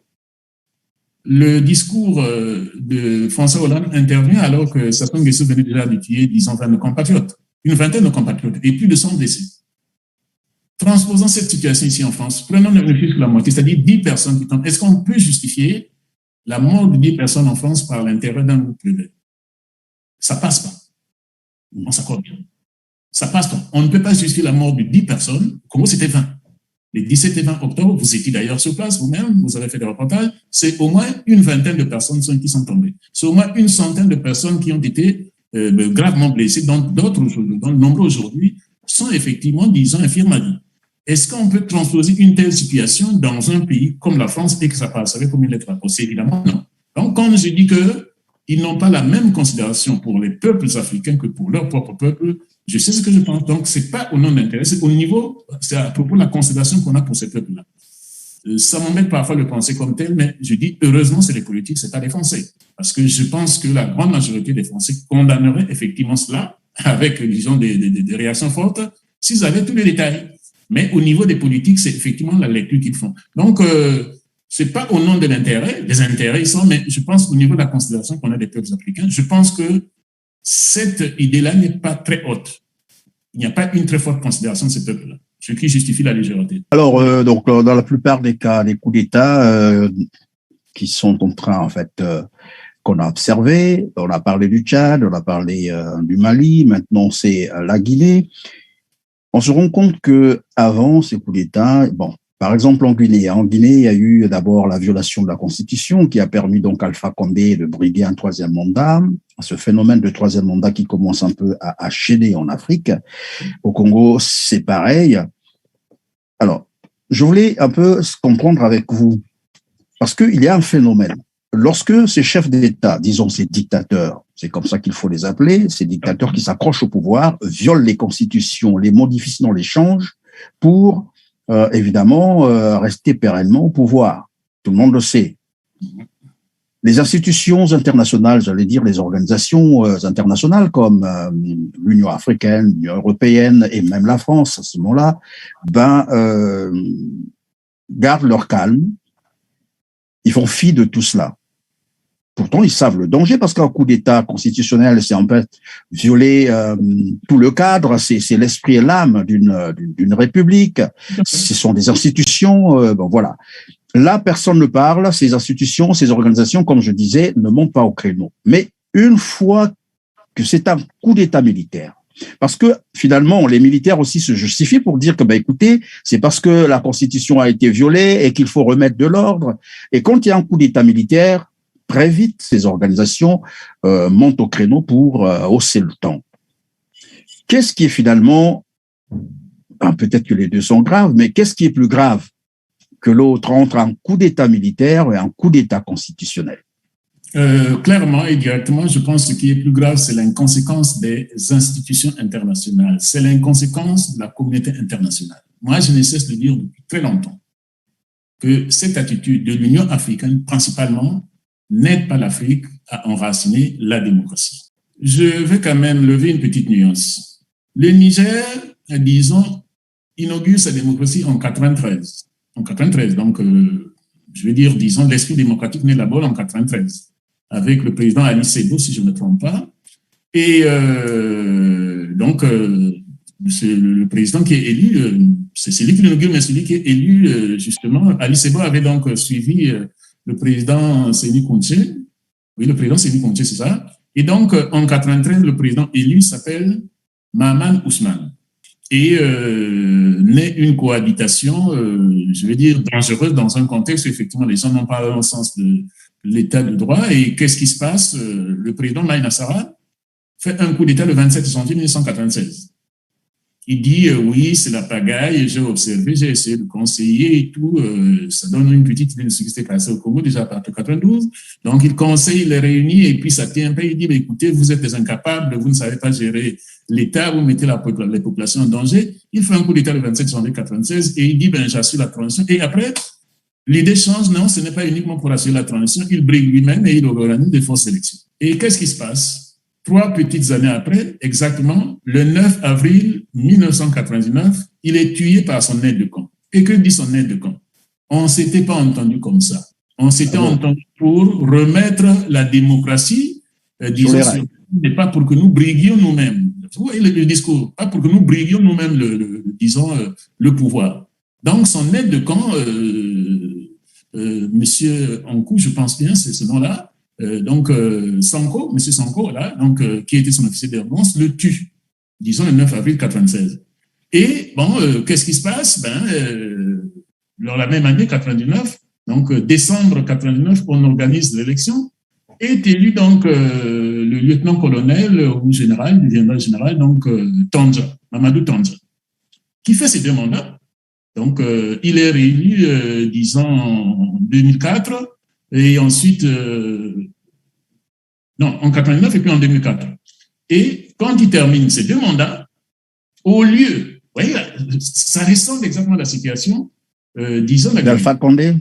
le discours de François Hollande intervient alors que Sassou Nguesso venait déjà de tuer, disons, 20 de compatriotes, une vingtaine de compatriotes, et plus de 100 blessés. Transposant cette situation ici en France, prenons ne fût que la moitié, c'est-à-dire 10 personnes qui tombent. Est-ce qu'on peut justifier la mort de 10 personnes en France par l'intérêt d'un groupe privé? Ça passe pas. On s'accorde bien. Ça passe pas. On ne peut pas justifier la mort de 10 personnes. Comment c'était 20? Les 17 et 20 octobre, vous étiez d'ailleurs sur place vous-même, vous avez fait des reportages, c'est au moins une vingtaine de personnes qui sont tombées. C'est au moins une centaine de personnes qui ont été gravement blessées, dont nombreux aujourd'hui sont effectivement, disons, infirmes à vie. est-ce qu'on peut transposer une telle situation dans un pays comme la France et que ça passerait comme une lettre à la poste? Évidemment, non. Donc, quand je dis qu'ils n'ont pas la même considération pour les peuples africains que pour leur propre peuple, je sais ce que je pense. Donc, ce n'est pas au nom d'intérêt, c'est au niveau, c'est à propos de la considération qu'on a pour ces peuples-là. Ça m'embête parfois de penser comme tel, mais je dis heureusement c'est les politiques, c'est pas les Français. Parce que je pense que la grande majorité des Français condamneraient effectivement cela avec, disons, des réactions fortes s'ils avaient tous les détails. Mais au niveau des politiques, c'est effectivement la lecture qu'ils font. Donc, c'est pas au nom de l'intérêt, des intérêts ils sont, mais je pense au niveau de la considération qu'on a des peuples africains, je pense que cette idée-là n'est pas très haute. Il n'y a pas une très forte considération de ces peuples-là, ce qui justifie la légèreté. Alors, donc, dans la plupart des cas, les coups d'État qui sont en train, en fait, qu'on a observé, on a parlé du Tchad, on a parlé du Mali, maintenant c'est la Guinée. On se rend compte que avant ces coups d'État, bon, par exemple en Guinée, il y a eu d'abord la violation de la Constitution qui a permis donc à Alpha Condé de briguer un troisième mandat. Ce phénomène de troisième mandat qui commence un peu à chaîner en Afrique. Au Congo, c'est pareil. Alors, je voulais un peu comprendre avec vous, parce qu'il y a un phénomène. Lorsque ces chefs d'État, disons ces dictateurs, c'est comme ça qu'il faut les appeler, ces dictateurs qui s'accrochent au pouvoir, violent les constitutions, les modifient, sinon les changent, pour évidemment rester pérennement au pouvoir. Tout le monde le sait. Les institutions internationales, j'allais dire les organisations internationales comme l'Union africaine, l'Union européenne et même la France à ce moment-là, gardent leur calme. Ils font fi de tout cela. Pourtant, ils savent le danger parce qu'un coup d'État constitutionnel, c'est en fait violer tout le cadre, c'est l'esprit et l'âme d'une république. Ce sont des institutions, bon voilà. Là, personne ne parle, ces institutions, ces organisations, comme je disais, ne montent pas au créneau. Mais une fois que c'est un coup d'État militaire, parce que finalement, les militaires aussi se justifient pour dire que, ben, écoutez, c'est parce que la Constitution a été violée et qu'il faut remettre de l'ordre. Et quand il y a un coup d'État militaire, très vite, ces organisations montent au créneau pour hausser le temps. Qu'est-ce qui est finalement, peut-être que les deux sont graves, mais qu'est-ce qui est plus grave que l'autre entre un coup d'État militaire et un coup d'État constitutionnel? Clairement et directement, je pense que ce qui est plus grave, c'est l'inconséquence des institutions internationales. C'est l'inconséquence de la communauté internationale. Moi, je ne cesse de dire depuis très longtemps que cette attitude de l'Union africaine, principalement, n'aide pas l'Afrique à enraciner la démocratie. Je vais quand même lever une petite nuance. Le Niger, disons, inaugure sa démocratie en 93. En 93, donc, je veux dire, disons, l'esprit démocratique naît d'abord en 93, avec le président Ali Sebo, si je ne me trompe pas. Et donc, c'est le président qui est élu, c'est celui qui l'inaugure, mais celui qui est élu, justement, Ali Sebo avait donc suivi le président Séni Kounché. Oui, le président Séni Kounché, c'est ça. Et donc, en 93, le président élu s'appelle Mahaman Ousmane. Et naît une cohabitation, je veux dire, dangereuse dans un contexte où effectivement les gens n'ont pas le sens de l'état de droit. Et qu'est-ce qui se passe? Le président Maï Nassara fait un coup d'État le 27 janvier 1996. Il dit oui, c'est la pagaille, j'ai observé, j'ai essayé de conseiller et tout. Ça donne une petite idée de ce qui s'est passé au Congo déjà à partir de 92. Donc il conseille, il les réunit et puis ça tient un peu. Il dit écoutez, vous êtes des incapables, vous ne savez pas gérer l'État, vous mettez les populations en danger. Il fait un coup d'État le 27 janvier 96 et il dit j'assure la transition. Et après, l'idée change, non, ce n'est pas uniquement pour assurer la transition, il brigue lui-même et il organise des fausses élections. Et qu'est-ce qui se passe? 3 petites années après, exactement, le 9 avril 1999, il est tué par son aide de camp. Et que dit son aide de camp? On ne s'était pas entendu comme ça. On s'était entendu pour remettre la démocratie, disons, mais pas pour que nous briguions nous-mêmes. Vous voyez le discours, pas pour que nous briguions nous-mêmes, disons, le pouvoir. Donc, son aide de camp, Monsieur Ankou, je pense bien, c'est ce nom-là, donc Sanko, M. Sanko, là, donc, qui était son officier d'ordonnance, le tue, disons le 9 avril 1996. Et bon, qu'est-ce qui se passe? Lors la même année, 99, donc décembre 99, on organise l'élection, est élu donc le lieutenant-colonel ou général, le général, donc Tandja, Mamadou Tandja, qui fait ses 2 mandats. Donc, il est réélu, disons, en 2004, et ensuite, en 89 et puis en 2004. Et quand il termine ces 2 mandats, au lieu, vous voyez, ça ressemble exactement à la situation, disons, d'Alpha Condé.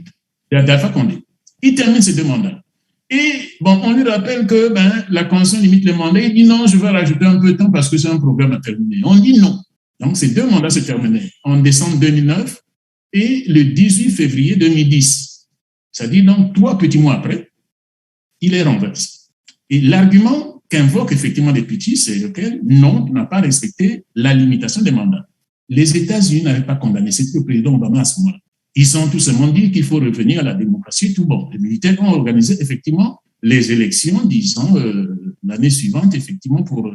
D'Alpha Condé. Il termine ces 2 mandats. Et bon, on lui rappelle que la Constitution limite les mandats. Il dit non, je vais rajouter un peu de temps parce que c'est un programme à terminer. On dit non. Donc, ces 2 mandats se terminaient en décembre 2009 et le 18 février 2010. C'est-à-dire, donc, 3 petits mois après, il est renversé. Et l'argument qu'invoquent effectivement les petits, c'est lequel non, n'a pas respecté la limitation des mandats. Les États-Unis n'avaient pas condamné, c'était le président Obama à ce moment-là. Ils ont tout simplement dit qu'il faut revenir à la démocratie, tout bon. Les militaires ont organisé effectivement les élections, disons, l'année suivante, effectivement, pour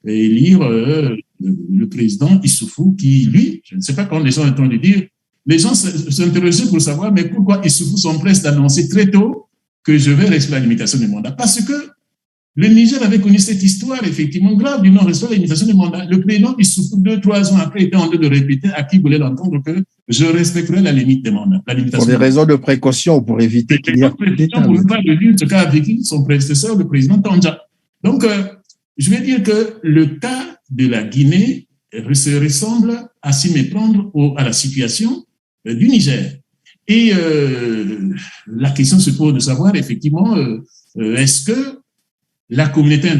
élire le président Issoufou, qui, lui, je ne sais pas quand les gens ont entendu dire, les gens s'intéressaient pour savoir, mais pourquoi Issoufou s'empresse d'annoncer très tôt que je vais respecter la limitation des mandats? Parce que le Niger avait connu cette histoire, effectivement, grave du non-respect de la limitation des mandats. Le président Issoufou, 2-3 ans après, était en train de répéter à qui voulait l'entendre que je respecterai la limite des mandats. Pour des raisons de précaution, pour éviter qu'il y ait d'État. Pour ne pas le dire, ce qu'a vécu son prédécesseur, le président Tandja. Donc, je vais dire que le cas de la Guinée se ressemble à s'y méprendre à la situation du Niger. Et la question se pose de savoir, effectivement, est-ce que la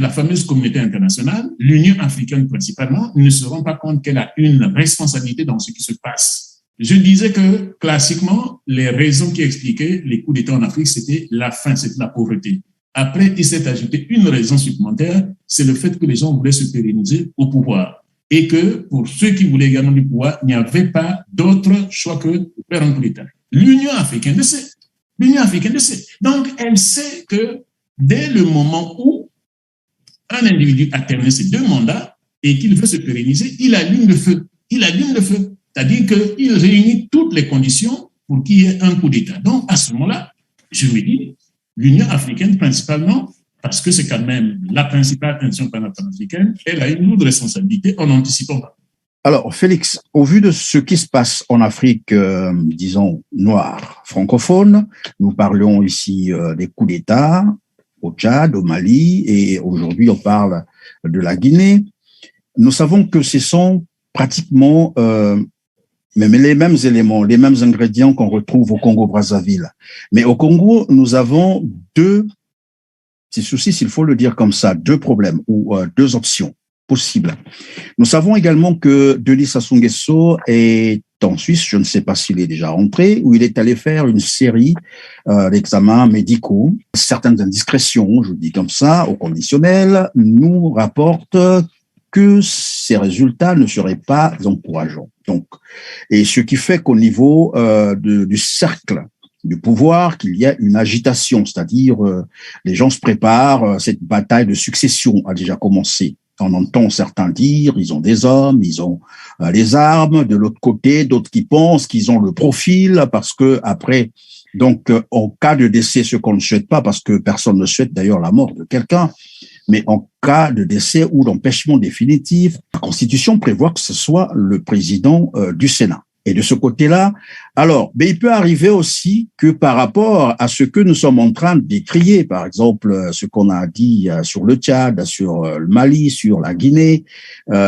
fameuse communauté internationale, l'Union africaine principalement, ne se rend pas compte qu'elle a une responsabilité dans ce qui se passe. Je disais que, classiquement, les raisons qui expliquaient les coups d'État en Afrique, c'était la faim, c'était la pauvreté. Après, il s'est ajouté une raison supplémentaire, c'est le fait que les gens voulaient se pérenniser au pouvoir. Et que, pour ceux qui voulaient également du pouvoir, il n'y avait pas d'autre choix que de faire un coup d'État. L'Union africaine le sait. L'Union africaine le sait. Donc, elle sait que dès le moment où un individu a terminé ses 2 mandats et qu'il veut se pérenniser, il allume le feu. Il allume le feu. C'est-à-dire qu'il réunit toutes les conditions pour qu'il y ait un coup d'État. Donc, à ce moment-là, je me dis, l'Union africaine principalement, parce que c'est quand même la principale institution panafricaine, elle a une lourde responsabilité en n'anticipant pas. Alors, Félix, au vu de ce qui se passe en Afrique, disons, noire, francophone, nous parlons ici des coups d'État au Tchad, au Mali, et aujourd'hui on parle de la Guinée. Nous savons que ce sont pratiquement même les mêmes éléments, les mêmes ingrédients qu'on retrouve au Congo-Brazzaville. Mais au Congo, nous avons 2 soucis, s'il faut le dire comme ça, 2 problèmes ou 2 options possibles. Nous savons également que Denis Sassou Nguesso est en Suisse, je ne sais pas s'il est déjà rentré, où il est allé faire une série d'examens médicaux. Certaines indiscrétions, je dis comme ça, au conditionnel, nous rapportent que ces résultats ne seraient pas encourageants. Donc, et ce qui fait qu'au niveau du cercle du pouvoir, qu'il y a une agitation, c'est-à-dire les gens se préparent, cette bataille de succession a déjà commencé. On entend certains dire, ils ont des hommes, ils ont les armes. De l'autre côté, d'autres qui pensent qu'ils ont le profil parce que après, donc, en cas de décès, ce qu'on ne souhaite pas, parce que personne ne souhaite d'ailleurs la mort de quelqu'un, mais en cas de décès ou d'empêchement définitif, la Constitution prévoit que ce soit le président du Sénat. Et de ce côté-là, alors, mais il peut arriver aussi que par rapport à ce que nous sommes en train de décrier, par exemple, ce qu'on a dit sur le Tchad, sur le Mali, sur la Guinée,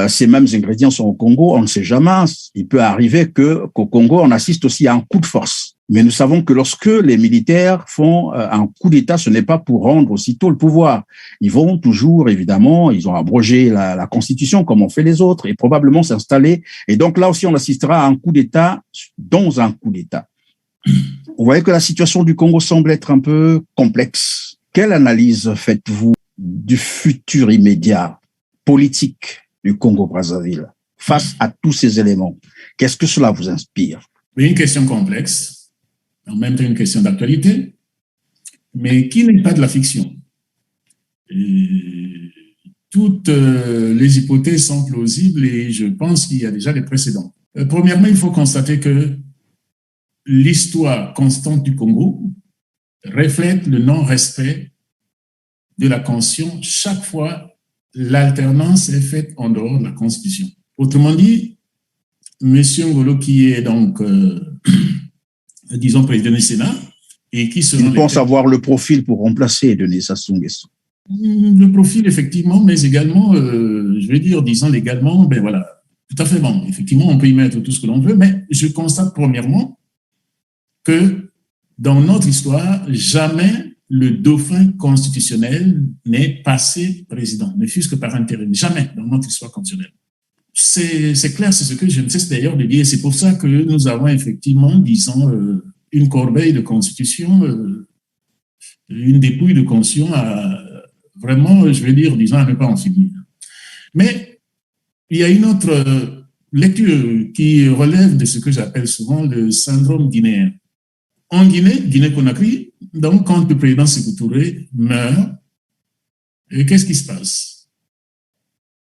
ces mêmes ingrédients sont au Congo, on ne sait jamais. Il peut arriver qu'au Congo, on assiste aussi à un coup de force. Mais nous savons que lorsque les militaires font un coup d'État, ce n'est pas pour rendre aussitôt le pouvoir. Ils vont toujours, évidemment, ils ont abrogé la Constitution comme ont fait les autres et probablement s'installer. Et donc là aussi, on assistera à un coup d'État dans un coup d'État. Vous voyez que la situation du Congo semble être un peu complexe. Quelle analyse faites-vous du futur immédiat politique du Congo-Brazzaville face à tous ces éléments? Qu'est-ce que cela vous inspire? Une question complexe. En même temps une question d'actualité, mais qui n'est pas de la fiction. Et toutes les hypothèses sont plausibles et je pense qu'il y a déjà des précédents. Premièrement, il faut constater que l'histoire constante du Congo reflète le non-respect de la Constitution. Chaque fois, l'alternance est faite en dehors de la Constitution. Autrement dit, M. Ngolo qui est donc, disons, président du Sénat, et qui seront... Il pense avoir le profil pour remplacer Denis Sassou Nguesso. Le profil, effectivement, mais également, je vais dire, disons légalement, ben voilà, tout à fait bon. Effectivement, on peut y mettre tout ce que l'on veut, mais je constate premièrement que dans notre histoire, jamais le dauphin constitutionnel n'est passé président, ne fût-ce que par intérim. Jamais dans notre histoire constitutionnelle. C'est clair, c'est ce que je ne cesse d'ailleurs de dire. C'est pour ça que nous avons effectivement, disons, une corbeille de constitution, une dépouille de constitution à vraiment, je vais dire, disons, à ne pas en finir. Mais il y a une autre lecture qui relève de ce que j'appelle souvent le syndrome guinéen. En Guinée, Guinée-Conakry, donc quand le président Sékou Touré meurt, qu'est-ce qui se passe?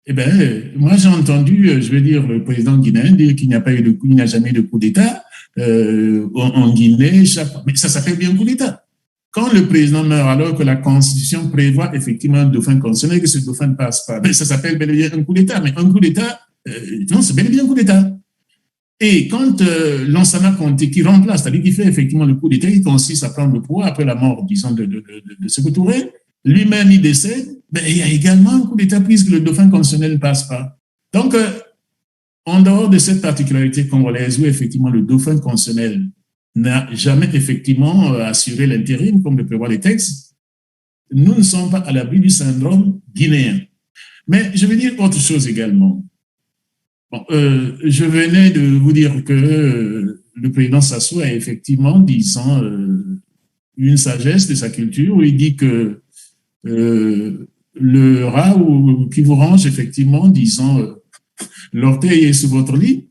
Eh bien, moi j'ai entendu, je vais dire, le président guinéen dire qu'il n'y a jamais eu de coup d'État en Guinée, mais ça s'appelle bien coup d'État. Quand le président meurt alors que la Constitution prévoit effectivement un dauphin constitutionnel, que ce dauphin ne passe pas, ça s'appelle bel et bien un coup d'État, mais un coup d'État, non, c'est bel et bien un coup d'État. Et quand Lansana Conté, qui remplace, c'est-à-dire qui fait effectivement le coup d'État, il consiste à prendre le pouvoir après la mort, disons, de Sékou Touré, lui-même il décède, il y a également un coup d'État puisque le dauphin constitutionnel ne passe pas. Donc, en dehors de cette particularité congolaise où effectivement le dauphin constitutionnel n'a jamais effectivement assuré l'intérim comme le prévoient les textes, nous ne sommes pas à l'abri du syndrome guinéen. Mais je vais dire autre chose également. Bon, je venais de vous dire que le président Sassou a effectivement, disons, une sagesse de sa culture où il dit que le rat qui vous range effectivement, disons, l'orteil est sous votre lit.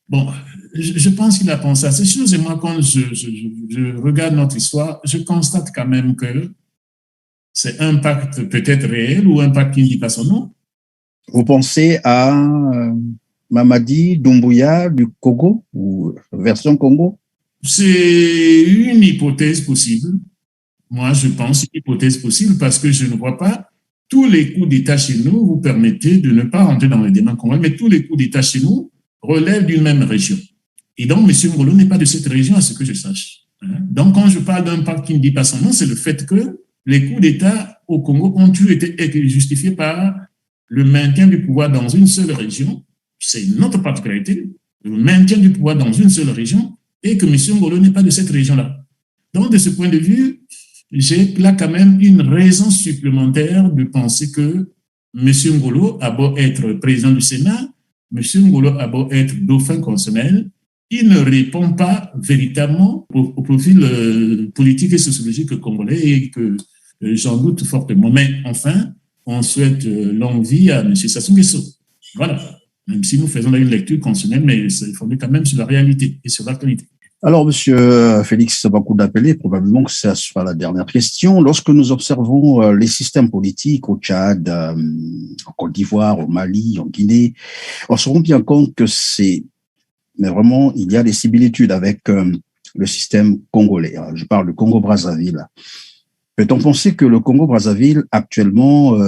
Bon, je pense qu'il a pensé à ces choses et moi, quand je regarde notre histoire, je constate quand même que c'est un pacte peut-être réel ou un pacte qui ne dit pas son nom. Vous pensez à Mamadi Doumbouya du Congo ou version Congo? C'est une hypothèse possible. Moi, je pense une hypothèse possible parce que je ne vois pas tous les coups d'État chez nous, vous permettez de ne pas rentrer dans les débats congolais, mais tous les coups d'État chez nous relèvent d'une même région. Et donc, M. Ngolo n'est pas de cette région, à ce que je sache. Donc, quand je parle d'un pacte qui ne dit pas son nom, c'est le fait que les coups d'État au Congo ont été justifiés par le maintien du pouvoir dans une seule région. C'est notre particularité, le maintien du pouvoir dans une seule région, et que M. Ngolo n'est pas de cette région-là. Donc, de ce point de vue, j'ai là quand même une raison supplémentaire de penser que M. Ngolo a beau être président du Sénat, M. Ngolo a beau être dauphin constitutionnel, il ne répond pas véritablement au profil politique et sociologique congolais et que j'en doute fortement. Mais enfin, on souhaite longue vie à M. Sassou Nguesso. Voilà. Même si nous faisons là une lecture constitutionnelle, mais c'est fondé quand même sur la réalité et sur l'actualité. Alors, Monsieur Félix Sabakou d'appeler, probablement que ça sera la dernière question. Lorsque nous observons les systèmes politiques au Tchad, en Côte d'Ivoire, au Mali, en Guinée, on se rend bien compte que mais vraiment, il y a des similitudes avec le système congolais. Je parle du Congo-Brazzaville. Peut-on penser que le Congo-Brazzaville, actuellement,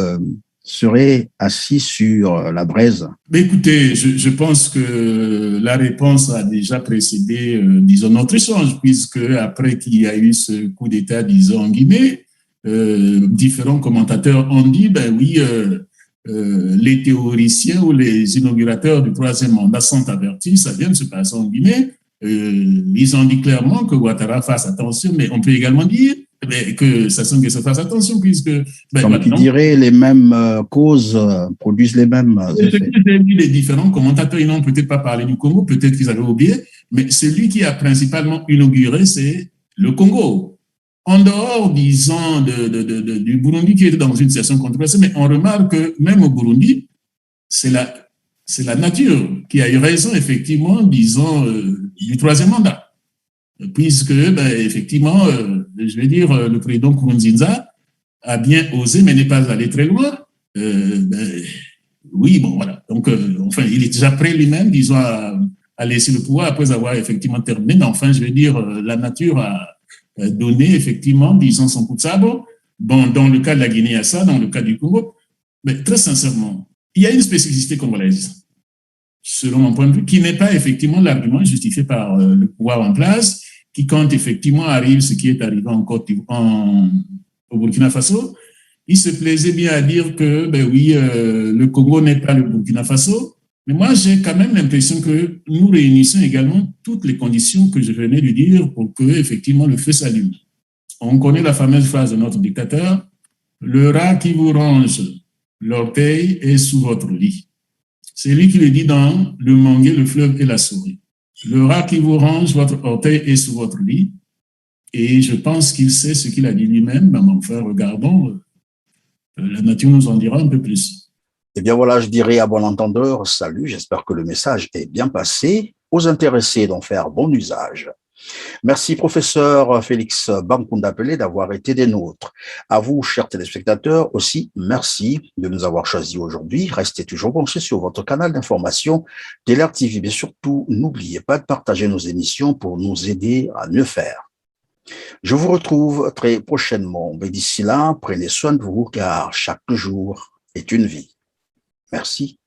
serait assis sur la braise? Écoutez, je pense que la réponse a déjà précédé, disons, notre échange, puisque après qu'il y a eu ce coup d'État, disons, en Guinée, différents commentateurs ont dit, ben oui, les théoriciens ou les inaugurateurs du troisième mandat sont avertis, ça vient de se passer en Guinée. Ils ont dit clairement que Ouattara fasse attention, mais on peut également dire que Sassou Nguesso fasse attention, puisque... Comme qui dirait, les mêmes causes produisent les mêmes effets. J'ai vu les différents commentateurs, ils n'ont peut-être pas parlé du Congo, peut-être qu'ils avaient oublié, mais celui qui a principalement inauguré, c'est le Congo. En dehors, disons, du Burundi qui est dans une situation controversée, mais on remarque que même au Burundi, c'est la nature qui a eu raison, effectivement, disons, du troisième mandat. Puisque, effectivement, je vais dire, le président Nkurunziza a bien osé, mais n'est pas allé très loin. Oui, bon, voilà. Donc, enfin, il est déjà prêt lui-même, disons, à laisser le pouvoir après avoir effectivement terminé. Mais enfin, je vais dire, la nature a donné, effectivement, disons, son coup de sabre. Bon, dans le cas de la Guinée, il y a ça, dans le cas du Congo. Mais très sincèrement, il y a une spécificité congolaise. selon mon point de vue, qui n'est pas effectivement l'argument justifié par le pouvoir en place, qui quand effectivement arrive ce qui est arrivé au Burkina Faso, il se plaisait bien à dire que, ben oui, le Congo n'est pas le Burkina Faso, mais moi j'ai quand même l'impression que nous réunissons également toutes les conditions que je venais de dire pour que effectivement le feu s'allume. On connaît la fameuse phrase de notre dictateur, le rat qui vous ronge l'orteil est sous votre lit. C'est lui qui le dit dans Le Manguier, le fleuve et la souris. Le rat qui vous ronge votre orteil est sous votre lit. Et je pense qu'il sait ce qu'il a dit lui-même. Mais enfin, regardons, la nature nous en dira un peu plus. Eh bien voilà, je dirais à bon entendeur, salut, j'espère que le message est bien passé. Aux intéressés d'en faire bon usage. Merci, professeur Félix Bankunda Pelé, d'avoir été des nôtres. À vous, chers téléspectateurs, aussi, merci de nous avoir choisis aujourd'hui. Restez toujours branchés sur votre canal d'information Téler TV. Mais surtout, n'oubliez pas de partager nos émissions pour nous aider à mieux faire. Je vous retrouve très prochainement. Mais d'ici là, prenez soin de vous, car chaque jour est une vie. Merci.